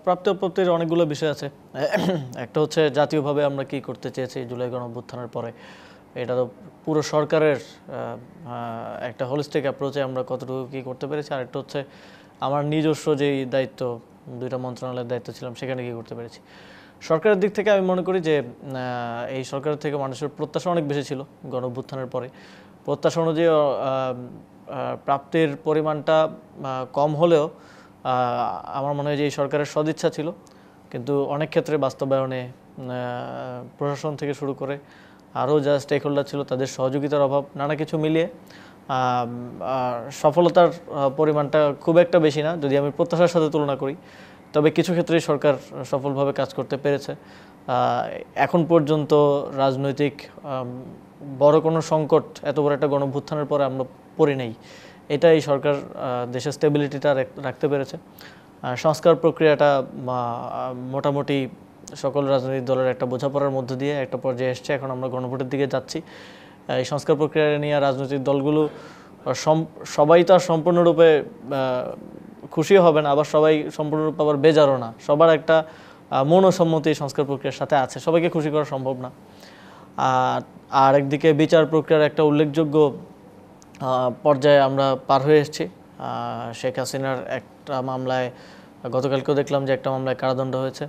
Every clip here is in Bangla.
প্রাপ্তি অপ্রাপ্তির অনেকগুলো বিষয় আছে। একটা হচ্ছে জাতীয়ভাবে আমরা কি করতে চেয়েছি জুলাই গণঅভ্যুত্থানের পরে, এটা তো পুরো সরকারের একটা হোলিস্টিক অ্যাপ্রোচে আমরা কতটুকু কী করতে পেরেছি। আর একটা হচ্ছে আমার নিজস্ব যেই দায়িত্ব, দুইটা মন্ত্রণালয়ের দায়িত্ব ছিলাম, সেখানে কী করতে পেরেছি। সরকারের দিক থেকে আমি মনে করি যে এই সরকারের থেকে মানুষের প্রত্যাশা অনেক বেশি ছিল গণঅভ্যুত্থানের পরে। প্রত্যাশা অনুযায়ী প্রাপ্তির পরিমাণটা কম হলেও আমার মনে হয় যে এই সরকারের সদিচ্ছা ছিল, কিন্তু অনেক ক্ষেত্রে বাস্তবায়নে প্রশাসন থেকে শুরু করে আরও যা স্টেক হোল্ডার ছিল তাদের সহযোগিতার অভাব, নানা কিছু মিলিয়ে সফলতার পরিমাণটা খুব একটা বেশি না যদি আমি প্রত্যাশার সাথে তুলনা করি। তবে কিছু ক্ষেত্রেই সরকার সফলভাবে কাজ করতে পেরেছে। এখন পর্যন্ত রাজনৈতিক বড় কোনো সংকট এত বড় একটা গণঅভ্যুত্থানের পরে আমরা পড়ি নাই। এটা এই সরকার দেশের স্টেবিলিটিটা রাখতে পেরেছে। সংস্কার প্রক্রিয়াটা মোটামুটি সকল রাজনৈতিক দলের একটা বোঝাপড়ার মধ্য দিয়ে একটা পর্যায়ে এসছে। এখন আমরা গণভোটের দিকে যাচ্ছি। এই সংস্কার প্রক্রিয়া নিয়ে রাজনৈতিক দলগুলো সবাই তো আর সম্পূর্ণরূপে খুশিও হবে না, আবার সবাই সম্পূর্ণরূপে আবার বেজারও না। সবার একটা মনোসম্মতি সংস্কার প্রক্রিয়ার সাথে আছে, সবাইকে খুশি করা সম্ভব না। আর একদিকে বিচার প্রক্রিয়ার একটা উল্লেখযোগ্য পর্যায়ে আমরা পার হয়ে এসেছি। শেখ হাসিনার একটা মামলায় গতকালকেও দেখলাম যে একটা মামলায় কারাদণ্ড হয়েছে,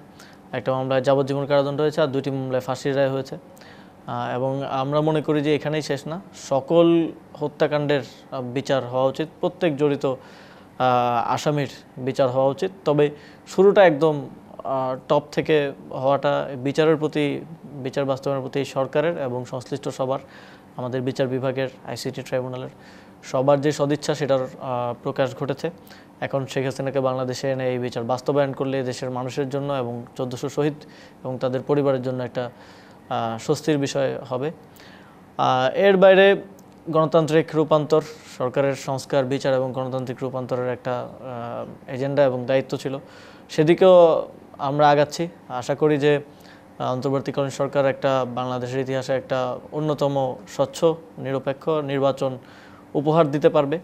একটা মামলায় যাবজ্জীবন কারাদণ্ড হয়েছে, আর দুইটি মামলায় ফাঁসির রায় হয়েছে। এবং আমরা মনে করি যে এখানেই শেষ না, সকল হত্যাকাণ্ডের বিচার হওয়া উচিত, প্রত্যেক জড়িত আসামির বিচার হওয়া উচিত। তবে শুরুটা একদম টপ থেকে হওয়াটা বিচারের প্রতি, বিচার বাস্তবায়নের প্রতি সরকারের এবং সংশ্লিষ্ট সবার, আমাদের বিচার বিভাগের, আইসিটি ট্রাইব্যুনালের সবার যে সদিচ্ছা সেটার প্রকাশ ঘটেছে। এখন শেখ হাসিনাকে বাংলাদেশে এনে এই বিচার বাস্তবায়ন করলে দেশের মানুষের জন্য এবং 1400 শহীদ এবং তাদের পরিবারের জন্য একটা স্বস্তির বিষয় হবে। এর বাইরে গণতান্ত্রিক রূপান্তর, সরকারের সংস্কার, বিচার এবং গণতান্ত্রিক রূপান্তরের একটা এজেন্ডা এবং দায়িত্ব ছিল, সেদিকেও আমরা আগাচ্ছি। আশা করি যে অন্তর্বর্তীকালীন সরকার একটা বাংলাদেশের ইতিহাসে একটা অন্যতম স্বচ্ছ নিরপেক্ষ নির্বাচন উপহার দিতে পারবে।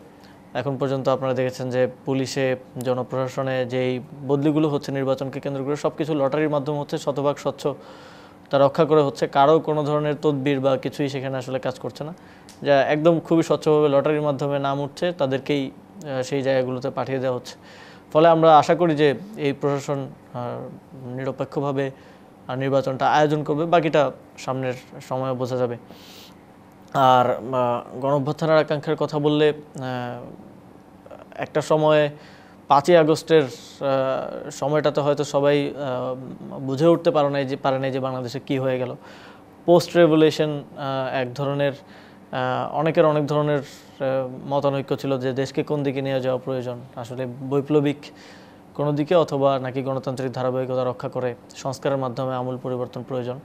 এখন পর্যন্ত আপনারা দেখেছেন যে পুলিশে, জনপ্রশাসনে যেই বদলিগুলো হচ্ছে নির্বাচনকে কেন্দ্র করে, সব কিছু লটারির মাধ্যমে হচ্ছে, শতভাগ স্বচ্ছ তা রক্ষা করে হচ্ছে। কারো কোনো ধরনের তদবির বা কিছুই সেখানে আসলে কাজ করছে না, যা একদম খুবই স্বচ্ছভাবে লটারির মাধ্যমে নাম উঠছে, তাদেরকেই সেই জায়গাগুলোতে পাঠিয়ে দেওয়া হচ্ছে। ফলে আমরা আশা করি যে এই প্রশাসন নিরপেক্ষভাবে নির্বাচনটা আয়োজন করবে, বাকিটা সামনের সময়ে বোঝা যাবে। আর গণঅভ্যুত্থানের আকাঙ্ক্ষার কথা বললে, একটা সময়ে 5ই আগস্টের সময়টাতে হয়তো সবাই বুঝে উঠতে পারে নাই যে বাংলাদেশে কী হয়ে গেল। পোস্ট রেভলিউশন এক ধরনের, অনেকের অনেক ধরনের মতানৈক্য ছিল যে দেশকে কোন দিকে নিয়ে যাওয়া প্রয়োজন, আসলে বৈপ্লবিক কোনো দিকে অথবা নাকি গণতান্ত্রিক ধারাবাহিকতা রক্ষা করে সংস্কারের মাধ্যমে আমূল পরিবর্তন প্রয়োজন।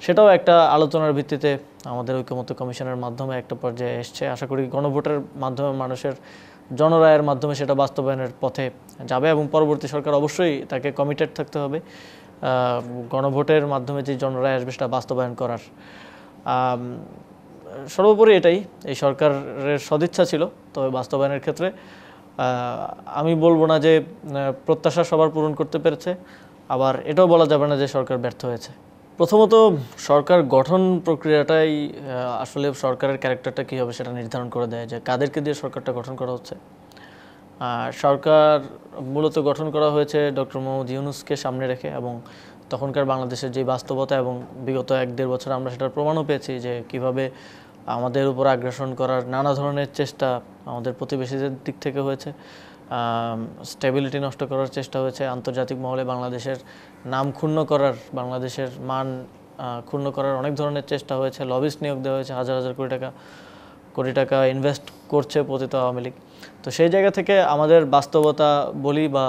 সেটাও একটা আলোচনার ভিত্তিতে আমাদের ঐকমত্য কমিশনের মাধ্যমে একটা পর্যায়ে এসছে। আশা করি গণভোটের মাধ্যমে, মানুষের জনরায়ের মাধ্যমে সেটা বাস্তবায়নের পথে যাবে এবং পরবর্তী সরকার অবশ্যই তাকে কমিটেড থাকতে হবে গণভোটের মাধ্যমে যে জনরায় আসবে সেটা বাস্তবায়ন করার। সর্বোপরি এটাই এই সরকারের সদিচ্ছা ছিল, তবে বাস্তবায়নের ক্ষেত্রে আমি বলবো না যে প্রত্যাশা সবার পূরণ করতে পেরেছে, আবার এটাও বলা যাবে না যে সরকার ব্যর্থ হয়েছে। প্রথমত সরকার গঠন প্রক্রিয়াটাই আসলে সরকারের ক্যারেক্টারটা কী হবে সেটা নির্ধারণ করে দেয়, যে কাদেরকে দিয়ে সরকারটা গঠন করা হচ্ছে। সরকার মূলত গঠন করা হয়েছে ডক্টর মোহাম্মদ ইউনূসকে সামনে রেখে, এবং তখনকার বাংলাদেশের যে বাস্তবতা এবং বিগত 1-1.5 বছর আমরা সেটার প্রমাণও পেয়েছি যে কিভাবে আমাদের উপর আগ্রাসন করার নানা ধরনের চেষ্টা আমাদের প্রতিবেশীদের দিক থেকে হয়েছে, স্টেবিলিটি নষ্ট করার চেষ্টা হয়েছে, আন্তর্জাতিক মহলে বাংলাদেশের নাম ক্ষুণ্ণ করার, বাংলাদেশের মান ক্ষুণ্ণ করার অনেক ধরনের চেষ্টা হয়েছে, লবিস্ট নিয়োগ দেওয়া হয়েছে, হাজার হাজার কোটি টাকা ইনভেস্ট করছে পতিত আওয়ামী লীগ। তো সেই জায়গা থেকে আমাদের বাস্তবতা বলি বা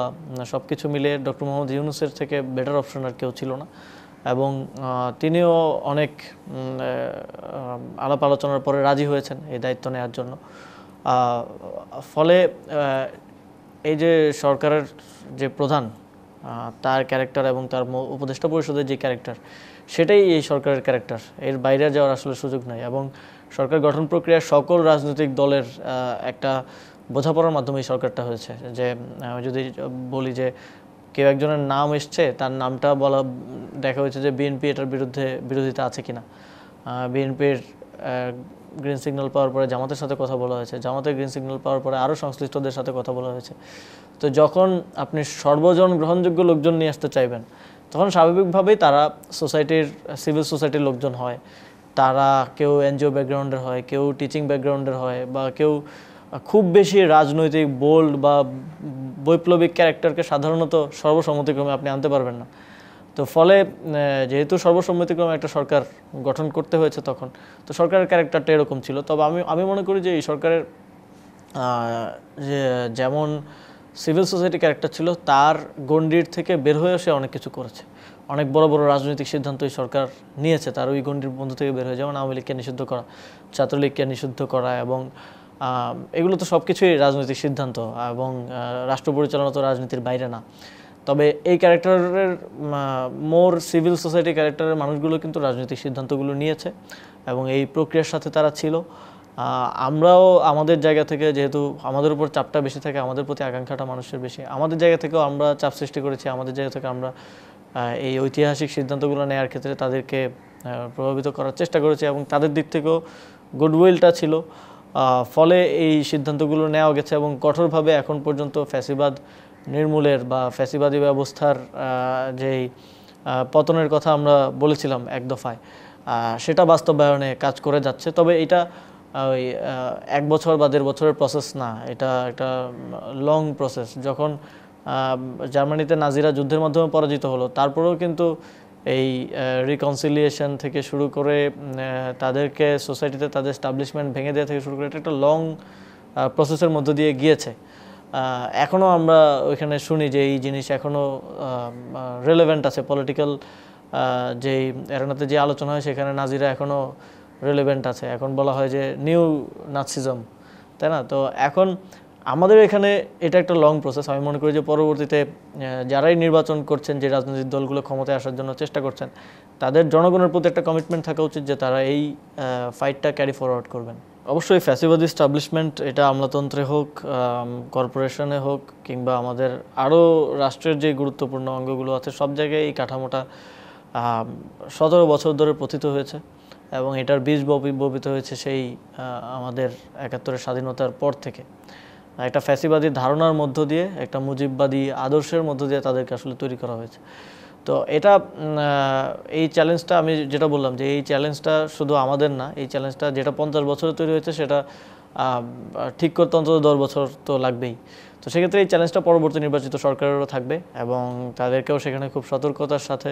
সব কিছু মিলে ডক্টর মোহাম্মদ ইউনূসের থেকে বেটার অপশন আর কেউ ছিল না, এবং তিনিও অনেক আলাপ আলোচনার পরে রাজি হয়েছেন এই দায়িত্ব নেওয়ার জন্য। ফলে এই যে সরকারের যে প্রধান, তার ক্যারেক্টার এবং তার উপদেষ্টা পরিষদের যে ক্যারেক্টার, সেটাই এই সরকারের ক্যারেক্টার, এর বাইরে যাওয়ার আসলে সুযোগ নাই। এবং সরকার গঠন প্রক্রিয়া সকল রাজনৈতিক দলের একটা বোঝাপড়ার মাধ্যমে এই সরকারটা হয়েছে। যে আমি যদি বলি যে কেউ একজনের নাম এসছে, তার নামটা বলা, দেখা হয়েছে যে বিএনপি এটার বিরোধিতা আছে কিনা। বিএনপির গ্রিন সিগন্যাল পাওয়ার পরে জামাতের সাথে কথা বলা হয়েছে, জামাতের গ্রিন সিগন্যাল পাওয়ার পরে আরও সংশ্লিষ্টদের সাথে কথা বলা হয়েছে। তো যখন আপনি সর্বজন গ্রহণযোগ্য লোকজন নিয়ে আসতে চাইবেন, তখন স্বাভাবিকভাবেই তারা সোসাইটির, সিভিল সোসাইটির লোকজন হয়, তারা কেউ এনজিও ব্যাকগ্রাউন্ডের হয়, কেউ টিচিং ব্যাকগ্রাউন্ডের হয়, বা কেউ খুব বেশি রাজনৈতিক বোল্ড বা বৈপ্লবিক ক্যারেক্টারকে সাধারণত সর্বসম্মতিক্রমে আপনি আনতে পারবেন না। তো ফলে যেহেতু সর্বসম্মতিক্রমে একটা সরকার গঠন করতে হয়েছে তখন, তো সরকারের ক্যারেক্টারটা এরকম ছিল। তবে আমি মনে করি যে এই সরকারের যেমন সিভিল সোসাইটি ক্যারেক্টার ছিল, তার গণ্ডির থেকে বের হয়ে সে অনেক কিছু করেছে। অনেক বড় বড় রাজনৈতিক সিদ্ধান্ত এই সরকার নিয়েছে তার ওই গণ্ডির বন্ধু থেকে বের হয়ে, যেমন আওয়ামী লীগকে নিষিদ্ধ করা, ছাত্রলীগকে নিষিদ্ধ করা, এবং এগুলো তো সব কিছুই রাজনৈতিক সিদ্ধান্ত, এবং রাষ্ট্র পরিচালনা তো রাজনীতির বাইরে না। তবে এই ক্যারেক্টারের মোর সিভিল সোসাইটি ক্যারেক্টারের মানুষগুলো কিন্তু রাজনৈতিক সিদ্ধান্তগুলো নিয়েছে এবং এই প্রক্রিয়ার সাথে তারা ছিল। আমরাও আমাদের জায়গা থেকে, যেহেতু আমাদের উপর চাপটা বেশি থাকে, আমাদের প্রতি আকাঙ্ক্ষাটা মানুষের বেশি, আমাদের জায়গা থেকেও আমরা চাপ সৃষ্টি করেছি। আমাদের জায়গা থেকে আমরা এই ঐতিহাসিক সিদ্ধান্তগুলো নেওয়ার ক্ষেত্রে তাদেরকে প্রভাবিত করার চেষ্টা করেছি, এবং তাদের দিক থেকেও গুডউইলটা ছিল। ফলে এই সিদ্ধান্তগুলো নেওয়া গেছে এবং কঠোরভাবে এখন পর্যন্ত ফ্যাসিবাদ নির্মূলের বা ফ্যাসিবাদী ব্যবস্থার যেই পতনের কথা আমরা বলেছিলাম এক দফায়, সেটা বাস্তবায়নে কাজ করে যাচ্ছে। তবে এটা ওই 1 বছর বা 1.5 বছরের প্রসেস না, এটা একটা লং প্রসেস। যখন জার্মানিতে নাজিরা যুদ্ধের মাধ্যমে পরাজিত হলো, তারপরেও কিন্তু এই রিকনসিলিয়েশন থেকে শুরু করে তাদেরকে সোসাইটিতে তাদের এস্টাবলিশমেন্ট ভেঙে দেওয়া থেকে শুরু করে, এটা একটা লং প্রসেসের মধ্য দিয়ে গিয়েছে। এখনও আমরা ওইখানে শুনি যে এই জিনিস এখনও রেলেভেন্ট আছে। পলিটিক্যাল যেই এরানাতে যে আলোচনা হয়, সেখানে নাজিরা এখনও রেলেভেন্ট আছে। এখন বলা হয় যে নিউ নাৎসিজম, তাই না? তো এখন আমাদের এখানে এটা একটা লং প্রসেস। আমি মনে করি যে পরবর্তীতে যারাই নির্বাচন করছেন, যে রাজনৈতিক দলগুলো ক্ষমতায় আসার জন্য চেষ্টা করছেন, তাদের জনগণের প্রতি একটা কমিটমেন্ট থাকা উচিত যে তারা এই ফাইটটা ক্যারি ফরওয়ার্ড করবেন। অবশ্যই ফ্যাসিবাদী এস্টাবলিশমেন্ট, এটা আমলাতন্ত্রে হোক, কর্পোরেশনে হোক, কিংবা আমাদের আরও রাষ্ট্রের যে গুরুত্বপূর্ণ অঙ্গগুলো আছে, সব জায়গায় এই কাঠামোটা 17 বছর ধরে পতিত হয়েছে, এবং এটার বীজ বপিত হয়েছে সেই আমাদের 71-এর স্বাধীনতার পর থেকে। একটা ফ্যাসিবাদী ধারণার মধ্য দিয়ে, একটা মুজিববাদী আদর্শের মধ্য দিয়ে তাদেরকে আসলে তৈরি করা হয়েছে। তো এটা এই চ্যালেঞ্জটা, আমি যেটা বললাম যে এই চ্যালেঞ্জটা শুধু আমাদের না, এই চ্যালেঞ্জটা যেটা 50 বছরে তৈরি হয়েছে, সেটা ঠিক করতে অন্তত 10 বছর তো লাগবেই। তো সেক্ষেত্রে এই চ্যালেঞ্জটা পরবর্তী নির্বাচিত সরকারেরও থাকবে, এবং তাদেরকেও সেখানে খুব সতর্কতার সাথে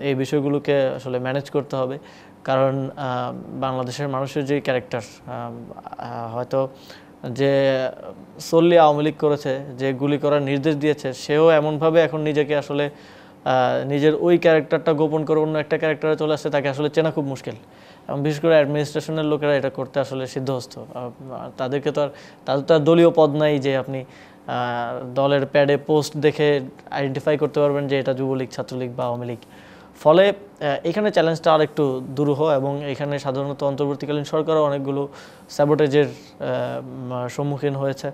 এই বিষয়গুলোকে আসলে ম্যানেজ করতে হবে। কারণ বাংলাদেশের মানুষের যে ক্যারেক্টার, হয়তো যে solely আওয়ামী লীগ করেছে, যে গুলি করার নির্দেশ দিয়েছে, সেও এমনভাবে এখন নিজেকে আসলে নিজের ওই ক্যারেক্টারটা গোপন করে অন্য একটা ক্যারেক্টারে চলে আসছে, তাকে আসলে চেনা খুব মুশকিল। এবং বিশেষ করে অ্যাডমিনিস্ট্রেশনের লোকেরা এটা করতে আসলে সিদ্ধহস্ত। তাদেরকে তো আর, তাদের তো আর দলীয় পদ নাই যে আপনি দলের প্যাডে পোস্ট দেখে আইডেন্টিফাই করতে পারবেন যে এটা যুবলীগ, ছাত্রলীগ বা আওয়ামী লীগ। ফলে এখানে চ্যালেঞ্জটা আর একটু দুরূহ, এবং এখানে সাধারণত অন্তর্বর্তীকালীন সরকারও অনেকগুলো স্যাবোটেজের সম্মুখীন হয়েছে।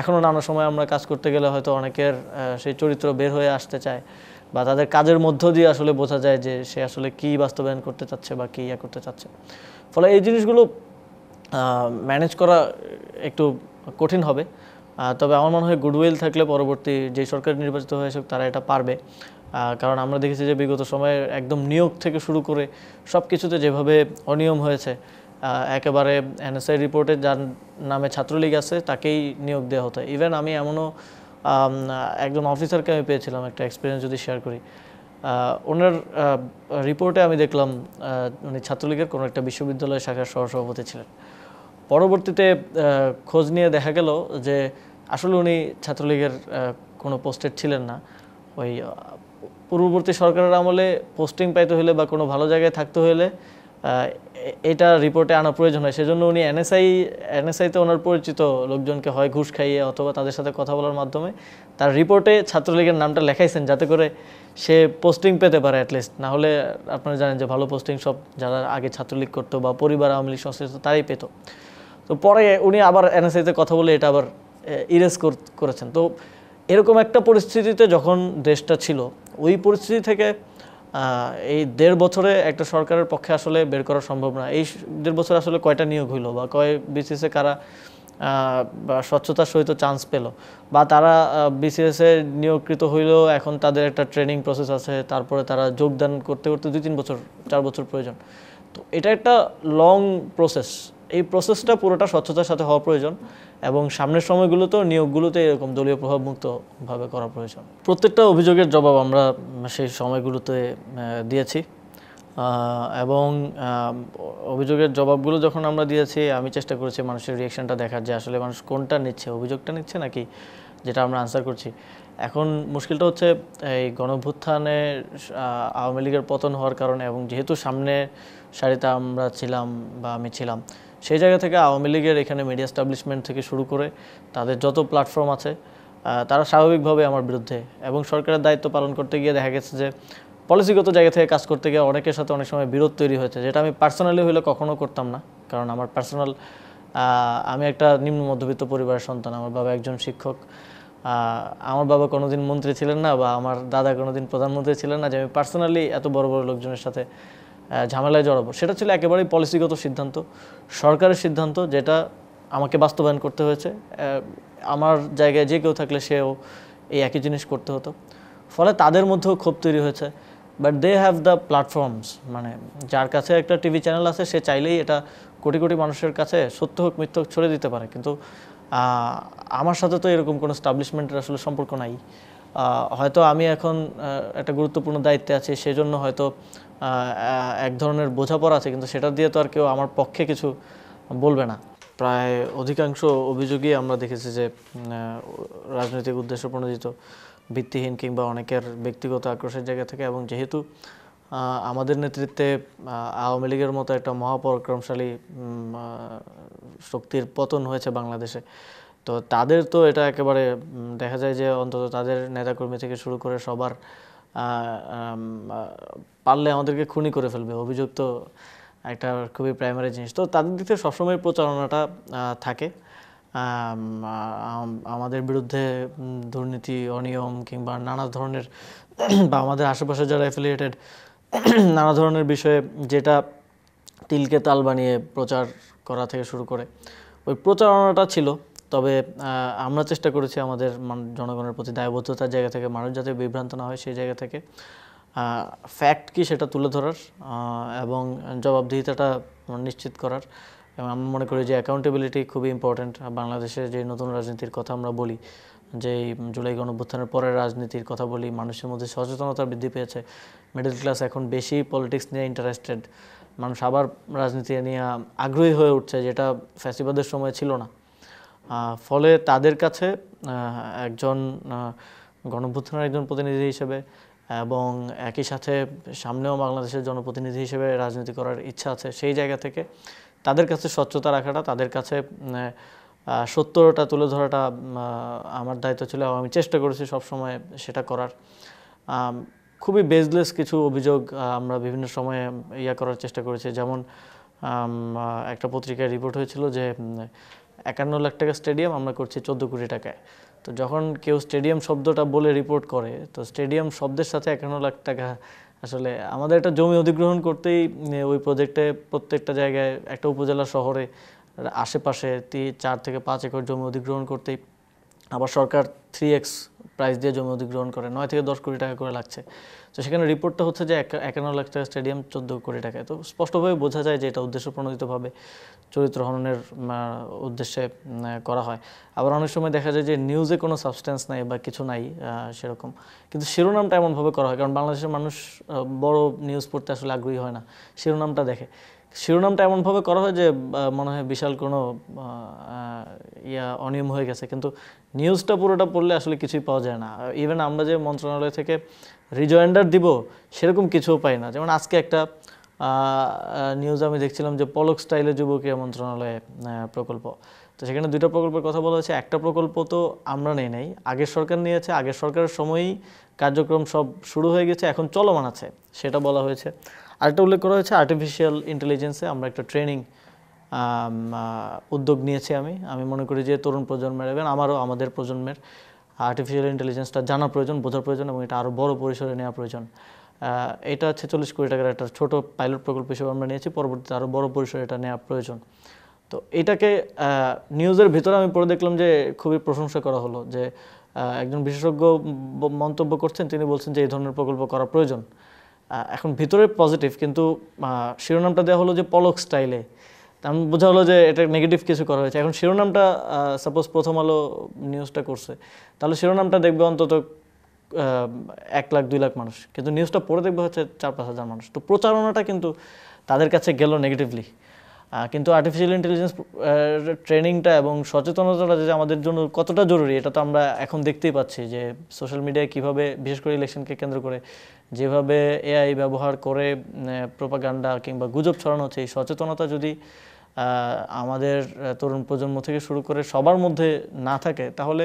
এখনও নানা সময় আমরা কাজ করতে গেলে হয়তো অনেকের সেই চরিত্র বের হয়ে আসতে চায়, বা তাদের কাজের মধ্য দিয়ে আসলে বোঝা যায় যে সে আসলে কী বাস্তবায়ন করতে চাচ্ছে বা কী করতে চাচ্ছে। ফলে এই জিনিসগুলো ম্যানেজ করা একটু কঠিন হবে। তবে আমার মনে হয় গুডউইল থাকলে পরবর্তী যে সরকার নির্বাচিত হয়েছে তারা এটা পারবে। কারণ আমরা দেখেছি যে বিগত সময়ে একদম নিয়োগ থেকে শুরু করে সব কিছুতে যেভাবে অনিয়ম হয়েছে, একেবারে এনএসআই রিপোর্টে যার নামে ছাত্রলীগ আছে তাকেই নিয়োগ দেওয়া হতো। ইভেন আমি এমনও একজন অফিসারকে আমি পেয়েছিলাম, একটা এক্সপিরিয়েন্স যদি শেয়ার করি। ওনার রিপোর্টে আমি দেখলাম উনি ছাত্রলীগের কোনো একটা বিশ্ববিদ্যালয় শাখার সহসভাপতি ছিলেন। পরবর্তীতে খোঁজ নিয়ে দেখা গেল যে আসলে উনি ছাত্রলীগের কোনো পোস্টেড ছিলেন না। ওই পূর্ববর্তী সরকারের আমলে পোস্টিং পাইতে হলে বা কোনো ভালো জায়গায় থাকতে হলে এটা রিপোর্টে আনা প্রয়োজন হয়। সেজন্য উনি এনএসআইতে ওনার পরিচিত লোকজনকে হয় ঘুষ খাইয়ে অথবা তাদের সাথে কথা বলার মাধ্যমে তার রিপোর্টে ছাত্রলীগের নামটা লেখাইছেন, যাতে করে সে পোস্টিং পেতে পারে অ্যাটলিস্ট। না হলে আপনারা জানেন যে ভালো পোস্টিং সব যারা আগে ছাত্রলীগ করতো বা পরিবার আওয়ামী লীগ সংশ্লিষ্ট তারাই পেত। তো পরে উনি আবার এনএসআইতে কথা বলে এটা আবার ইরেজ করেছেন। তো এরকম একটা পরিস্থিতিতে যখন দেশটা ছিল, ওই পরিস্থিতি থেকে এই 1.5 বছরে একটা সরকারের পক্ষে আসলে বের করা সম্ভব না। এই 1.5 বছর আসলে কয়টা নিয়োগ হইলো, বা কয় বিসিএসে কারা বা স্বচ্ছতার সহিত চান্স পেল, বা তারা বিসিএসে নিয়োগকৃত হইলেও এখন তাদের একটা ট্রেনিং প্রসেস আছে, তারপরে তারা যোগদান করতে করতে 2-3 বছর 4 বছর প্রয়োজন। তো এটা একটা লং প্রসেস। এই প্রসেসটা পুরোটা স্বচ্ছতার সাথে হওয়া প্রয়োজন, এবং সামনের সময়গুলোতেও নিয়োগগুলোতে এরকম দলীয় প্রভাবমুক্তভাবে করা প্রয়োজন। প্রত্যেকটা অভিযোগের জবাব আমরা সেই সময়গুলোতে দিয়েছি, এবং অভিযোগের জবাবগুলো যখন আমরা দিয়েছি, আমি চেষ্টা করেছি মানুষের রিয়াকশানটা দেখার, যে আসলে মানুষ কোনটা নিচ্ছে, অভিযোগটা নিচ্ছে নাকি যেটা আমরা আনসার করছি। এখন মুশকিলটা হচ্ছে এই গণঅভ্যুত্থানে আওয়ামী লীগের পতন হওয়ার কারণে, এবং যেহেতু সামনে সারিতে আমরা ছিলাম বা আমি ছিলাম, সেই জায়গা থেকে আওয়ামী লীগের এখানে মিডিয়া এস্টাবলিশমেন্ট থেকে শুরু করে তাদের যত প্ল্যাটফর্ম আছে, তারা স্বাভাবিকভাবে আমার বিরুদ্ধে, এবং সরকারের দায়িত্ব পালন করতে গিয়ে দেখা গেছে যে পলিসিগত জায়গা থেকে কাজ করতে গিয়ে অনেকের সাথে অনেক সময় বিরোধ তৈরি হয়েছে, যেটা আমি পার্সোনালি হলে কখনো করতাম না। কারণ আমার আমি একটা নিম্ন মধ্যবিত্ত পরিবারের সন্তান। আমার বাবা একজন শিক্ষক। আমার বাবা কোনোদিন মন্ত্রী ছিলেন না, বা আমার দাদা কোনোদিন প্রধানমন্ত্রী ছিলেন না, যে আমি পার্সোনালি এত বড় বড় লোকজনের সাথে ঝামেলায় জড়াবো। সেটা ছিল একেবারেই পলিসিগত সিদ্ধান্ত, সরকারের সিদ্ধান্ত, যেটা আমাকে বাস্তবায়ন করতে হয়েছে। আমার জায়গায় যে কেউ থাকলে সেও এই একই জিনিস করতে হতো। ফলে তাদের মধ্যেও ক্ষোভ তৈরি হয়েছে। But they have the platforms, মানে যার কাছে একটা টিভি চ্যানেল আছে, সে চাইলেই এটা কোটি কোটি মানুষের কাছে সত্য হোক মিথ্য হোক ছড়িয়ে দিতে পারে। কিন্তু আমার সাথে তো এরকম কোনো এস্টাবলিশমেন্টের আসলে সম্পর্ক নাই। হয়তো আমি এখন একটা গুরুত্বপূর্ণ দায়িত্বে আছি, সেজন্য হয়তো এক ধরনের বোঝাপড়া আছে, কিন্তু সেটা দিয়ে তো আর কেউ আমার পক্ষে কিছু বলবে না। প্রায় অধিকাংশ অভিযোগই আমরা দেখেছি যে রাজনৈতিক উদ্দেশ্য প্রণোদিত, ভিত্তিহীন, কিংবা অনেকের ব্যক্তিগত আক্রোশের জায়গা থেকে। এবং যেহেতু আমাদের নেতৃত্বে আওয়ামী লীগের মতো একটা মহাপরাক্রমশালী শক্তির পতন হয়েছে বাংলাদেশে, তো তাদের তো এটা একেবারে দেখা যায় যে অন্তত তাদের নেতাকর্মী থেকে শুরু করে সবার পারলে আমাদেরকে খুনি করে ফেলবে, অভিযোগ তো একটা খুবই প্রাইমারি জিনিস। তো তাদের দিক থেকে সবসময় প্রচারণাটা থাকে আমাদের বিরুদ্ধে, দুর্নীতি, অনিয়ম, কিংবা নানা ধরনের বা আমাদের আশেপাশে যারা অ্যাফিলিয়েটেড নানা ধরনের বিষয়ে, যেটা তিলকে তাল বানিয়ে প্রচার করা থেকে শুরু করে ওই প্রচারণাটা ছিল। তবে আমরা চেষ্টা করেছি আমাদের জনগণের প্রতি দায়বদ্ধতার জায়গা থেকে, মানুষ যাতে বিভ্রান্ত না হয় সেই জায়গা থেকে ফ্যাক্ট কি সেটা তুলে ধরার, এবং জবাবদিহিতাটা নিশ্চিত করার। এবং আমি মনে করি যে অ্যাকাউন্টেবিলিটি খুবই ইম্পর্ট্যান্ট। বাংলাদেশে যে নতুন রাজনীতির কথা আমরা বলি, যে জুলাই গণঅভ্যুত্থানের পরের রাজনীতির কথা বলি, মানুষের মধ্যে সচেতনতা বৃদ্ধি পেয়েছে, মিডল ক্লাস এখন বেশি পলিটিক্স নিয়ে ইন্টারেস্টেড, মানুষ আবার রাজনীতি নিয়ে আগ্রহী হয়ে উঠছে, যেটা ফ্যাসিবাদের সময় ছিল না। ফলে তাদের কাছে একজন গণঅভ্যুত্থানের একজন প্রতিনিধি হিসেবে, এবং একই সাথে সামনেও বাংলাদেশের জনপ্রতিনিধি হিসেবে রাজনীতি করার ইচ্ছা আছে, সেই জায়গা থেকে তাদের কাছে স্বচ্ছতা রাখাটা, তাদের কাছে সত্যটা তুলে ধরাটা আমার দায়িত্ব ছিল, এবং আমি চেষ্টা করেছি সবসময় সেটা করার। খুবই বেসলেস কিছু অভিযোগ আমরা বিভিন্ন সময়ে করার চেষ্টা করেছি। যেমন একটা পত্রিকায় রিপোর্ট হয়েছিল যে 51 লাখ টাকা স্টেডিয়াম আমরা করছি 14 কোটি টাকায়। তো যখন কেউ স্টেডিয়াম শব্দটা বলে রিপোর্ট করে, তো স্টেডিয়াম শব্দের সাথে 51 লাখ টাকা, আসলে আমাদের একটা জমি অধিগ্রহণ করতেই ওই প্রজেক্টে প্রত্যেকটা জায়গায় একটা উপজেলা শহরে আশেপাশে 4 থেকে 5 একর জমি অধিগ্রহণ করতেই আবার সরকার 3x প্রাইস দিয়ে জমি অধিগ্রহণ করে 9 থেকে 10 কোটি টাকা করে লাগছে। তো সেখানে রিপোর্টটা হচ্ছে যে 51 লাখ টাকা স্টেডিয়াম 14 কোটি টাকায়। তো স্পষ্টভাবে বোঝা যায় যে এটা উদ্দেশ্য প্রণোদিতভাবে চরিত্র হননের উদ্দেশ্যে করা হয়। আবার অনেক সময় দেখা যায় যে নিউজে কোনো সাবস্টেন্স নাই বা কিছু নাই সেরকম, কিন্তু শিরোনামটা এমনভাবে করা হয়, কারণ বাংলাদেশের মানুষ বড় নিউজ পড়তে আসলে আগ্রহী হয় না, শিরোনামটা দেখে। শিরোনামটা এমনভাবে করা হয় যে মনে হয় বিশাল কোনো অনিয়ম হয়ে গেছে, কিন্তু নিউজটা পুরোটা পড়লে আসলে কিছুই পাওয়া যায় না। ইভেন আমরা যে মন্ত্রণালয় থেকে রিজয়েন্ডার দিব সেরকম কিছুও পাই না। যেমন আজকে একটা নিউজ আমি দেখছিলাম যে পলক স্টাইলে যুবক্রিয়া মন্ত্রণালয়ে প্রকল্প, তো সেখানে 2টা প্রকল্পের কথা বলা হয়েছে। একটা প্রকল্প তো আমরা নেই, আগের সরকার নিয়েছে, আগের সরকারের সময়ই কার্যক্রম সব শুরু হয়ে গেছে, এখন চলমান আছে, সেটা বলা হয়েছে। আরেকটা উল্লেখ করা হয়েছে আর্টিফিশিয়াল ইন্টেলিজেন্সে আমরা একটা ট্রেনিং উদ্যোগ নিয়েছি। আমি মনে করি যে তরুণ প্রজন্মের এবং আমাদের প্রজন্মের আর্টিফিশিয়াল ইন্টেলিজেন্সটা জানা প্রয়োজন, বোঝার প্রয়োজন এবং এটা আরও বড় পরিসরে নেওয়া প্রয়োজন। এটা 46 কোটি টাকার একটা ছোট পাইলট প্রকল্প হিসেবে আমরা নিয়েছি, পরবর্তীতে আরও বড় পরিসরে এটা নেওয়া প্রয়োজন। তো এটাকে নিউজের ভিতরে আমি পড়ে দেখলাম যে খুবই প্রশংসা করা হলো, যে একজন বিশেষজ্ঞ মন্তব্য করছেন, তিনি বলছেন যে এই ধরনের প্রকল্প করা প্রয়োজন। এখন ভিতরে পজিটিভ, কিন্তু শিরোনামটা দেওয়া হলো যে পলক স্টাইলে, আমি বোঝা হলো যে এটা নেগেটিভ কিছু করা হয়েছে। এখন শিরোনামটা সাপোজ প্রথম আলো নিউজটা করছে, তাহলে শিরোনামটা দেখবে অন্তত 1 লাখ 2 লাখ মানুষ, কিন্তু নিউজটা পড়ে দেখবে হচ্ছে 4-5 হাজার মানুষ। তো প্রচারণাটা কিন্তু তাদের কাছে গেল নেগেটিভলি। কিন্তু আর্টিফিশিয়াল ইন্টেলিজেন্স ট্রেনিংটা এবং সচেতনতাটা যে আমাদের জন্য কতটা জরুরি, এটা তো আমরা এখন দেখতেই পাচ্ছি যে সোশ্যাল মিডিয়ায় কীভাবে, বিশেষ করে ইলেকশনকে কেন্দ্র করে যেভাবে এআই ব্যবহার করে প্রোপাগান্ডা কিংবা গুজব ছড়ানো হচ্ছে, এই সচেতনতা যদি আমাদের তরুণ প্রজন্ম থেকে শুরু করে সবার মধ্যে না থাকে, তাহলে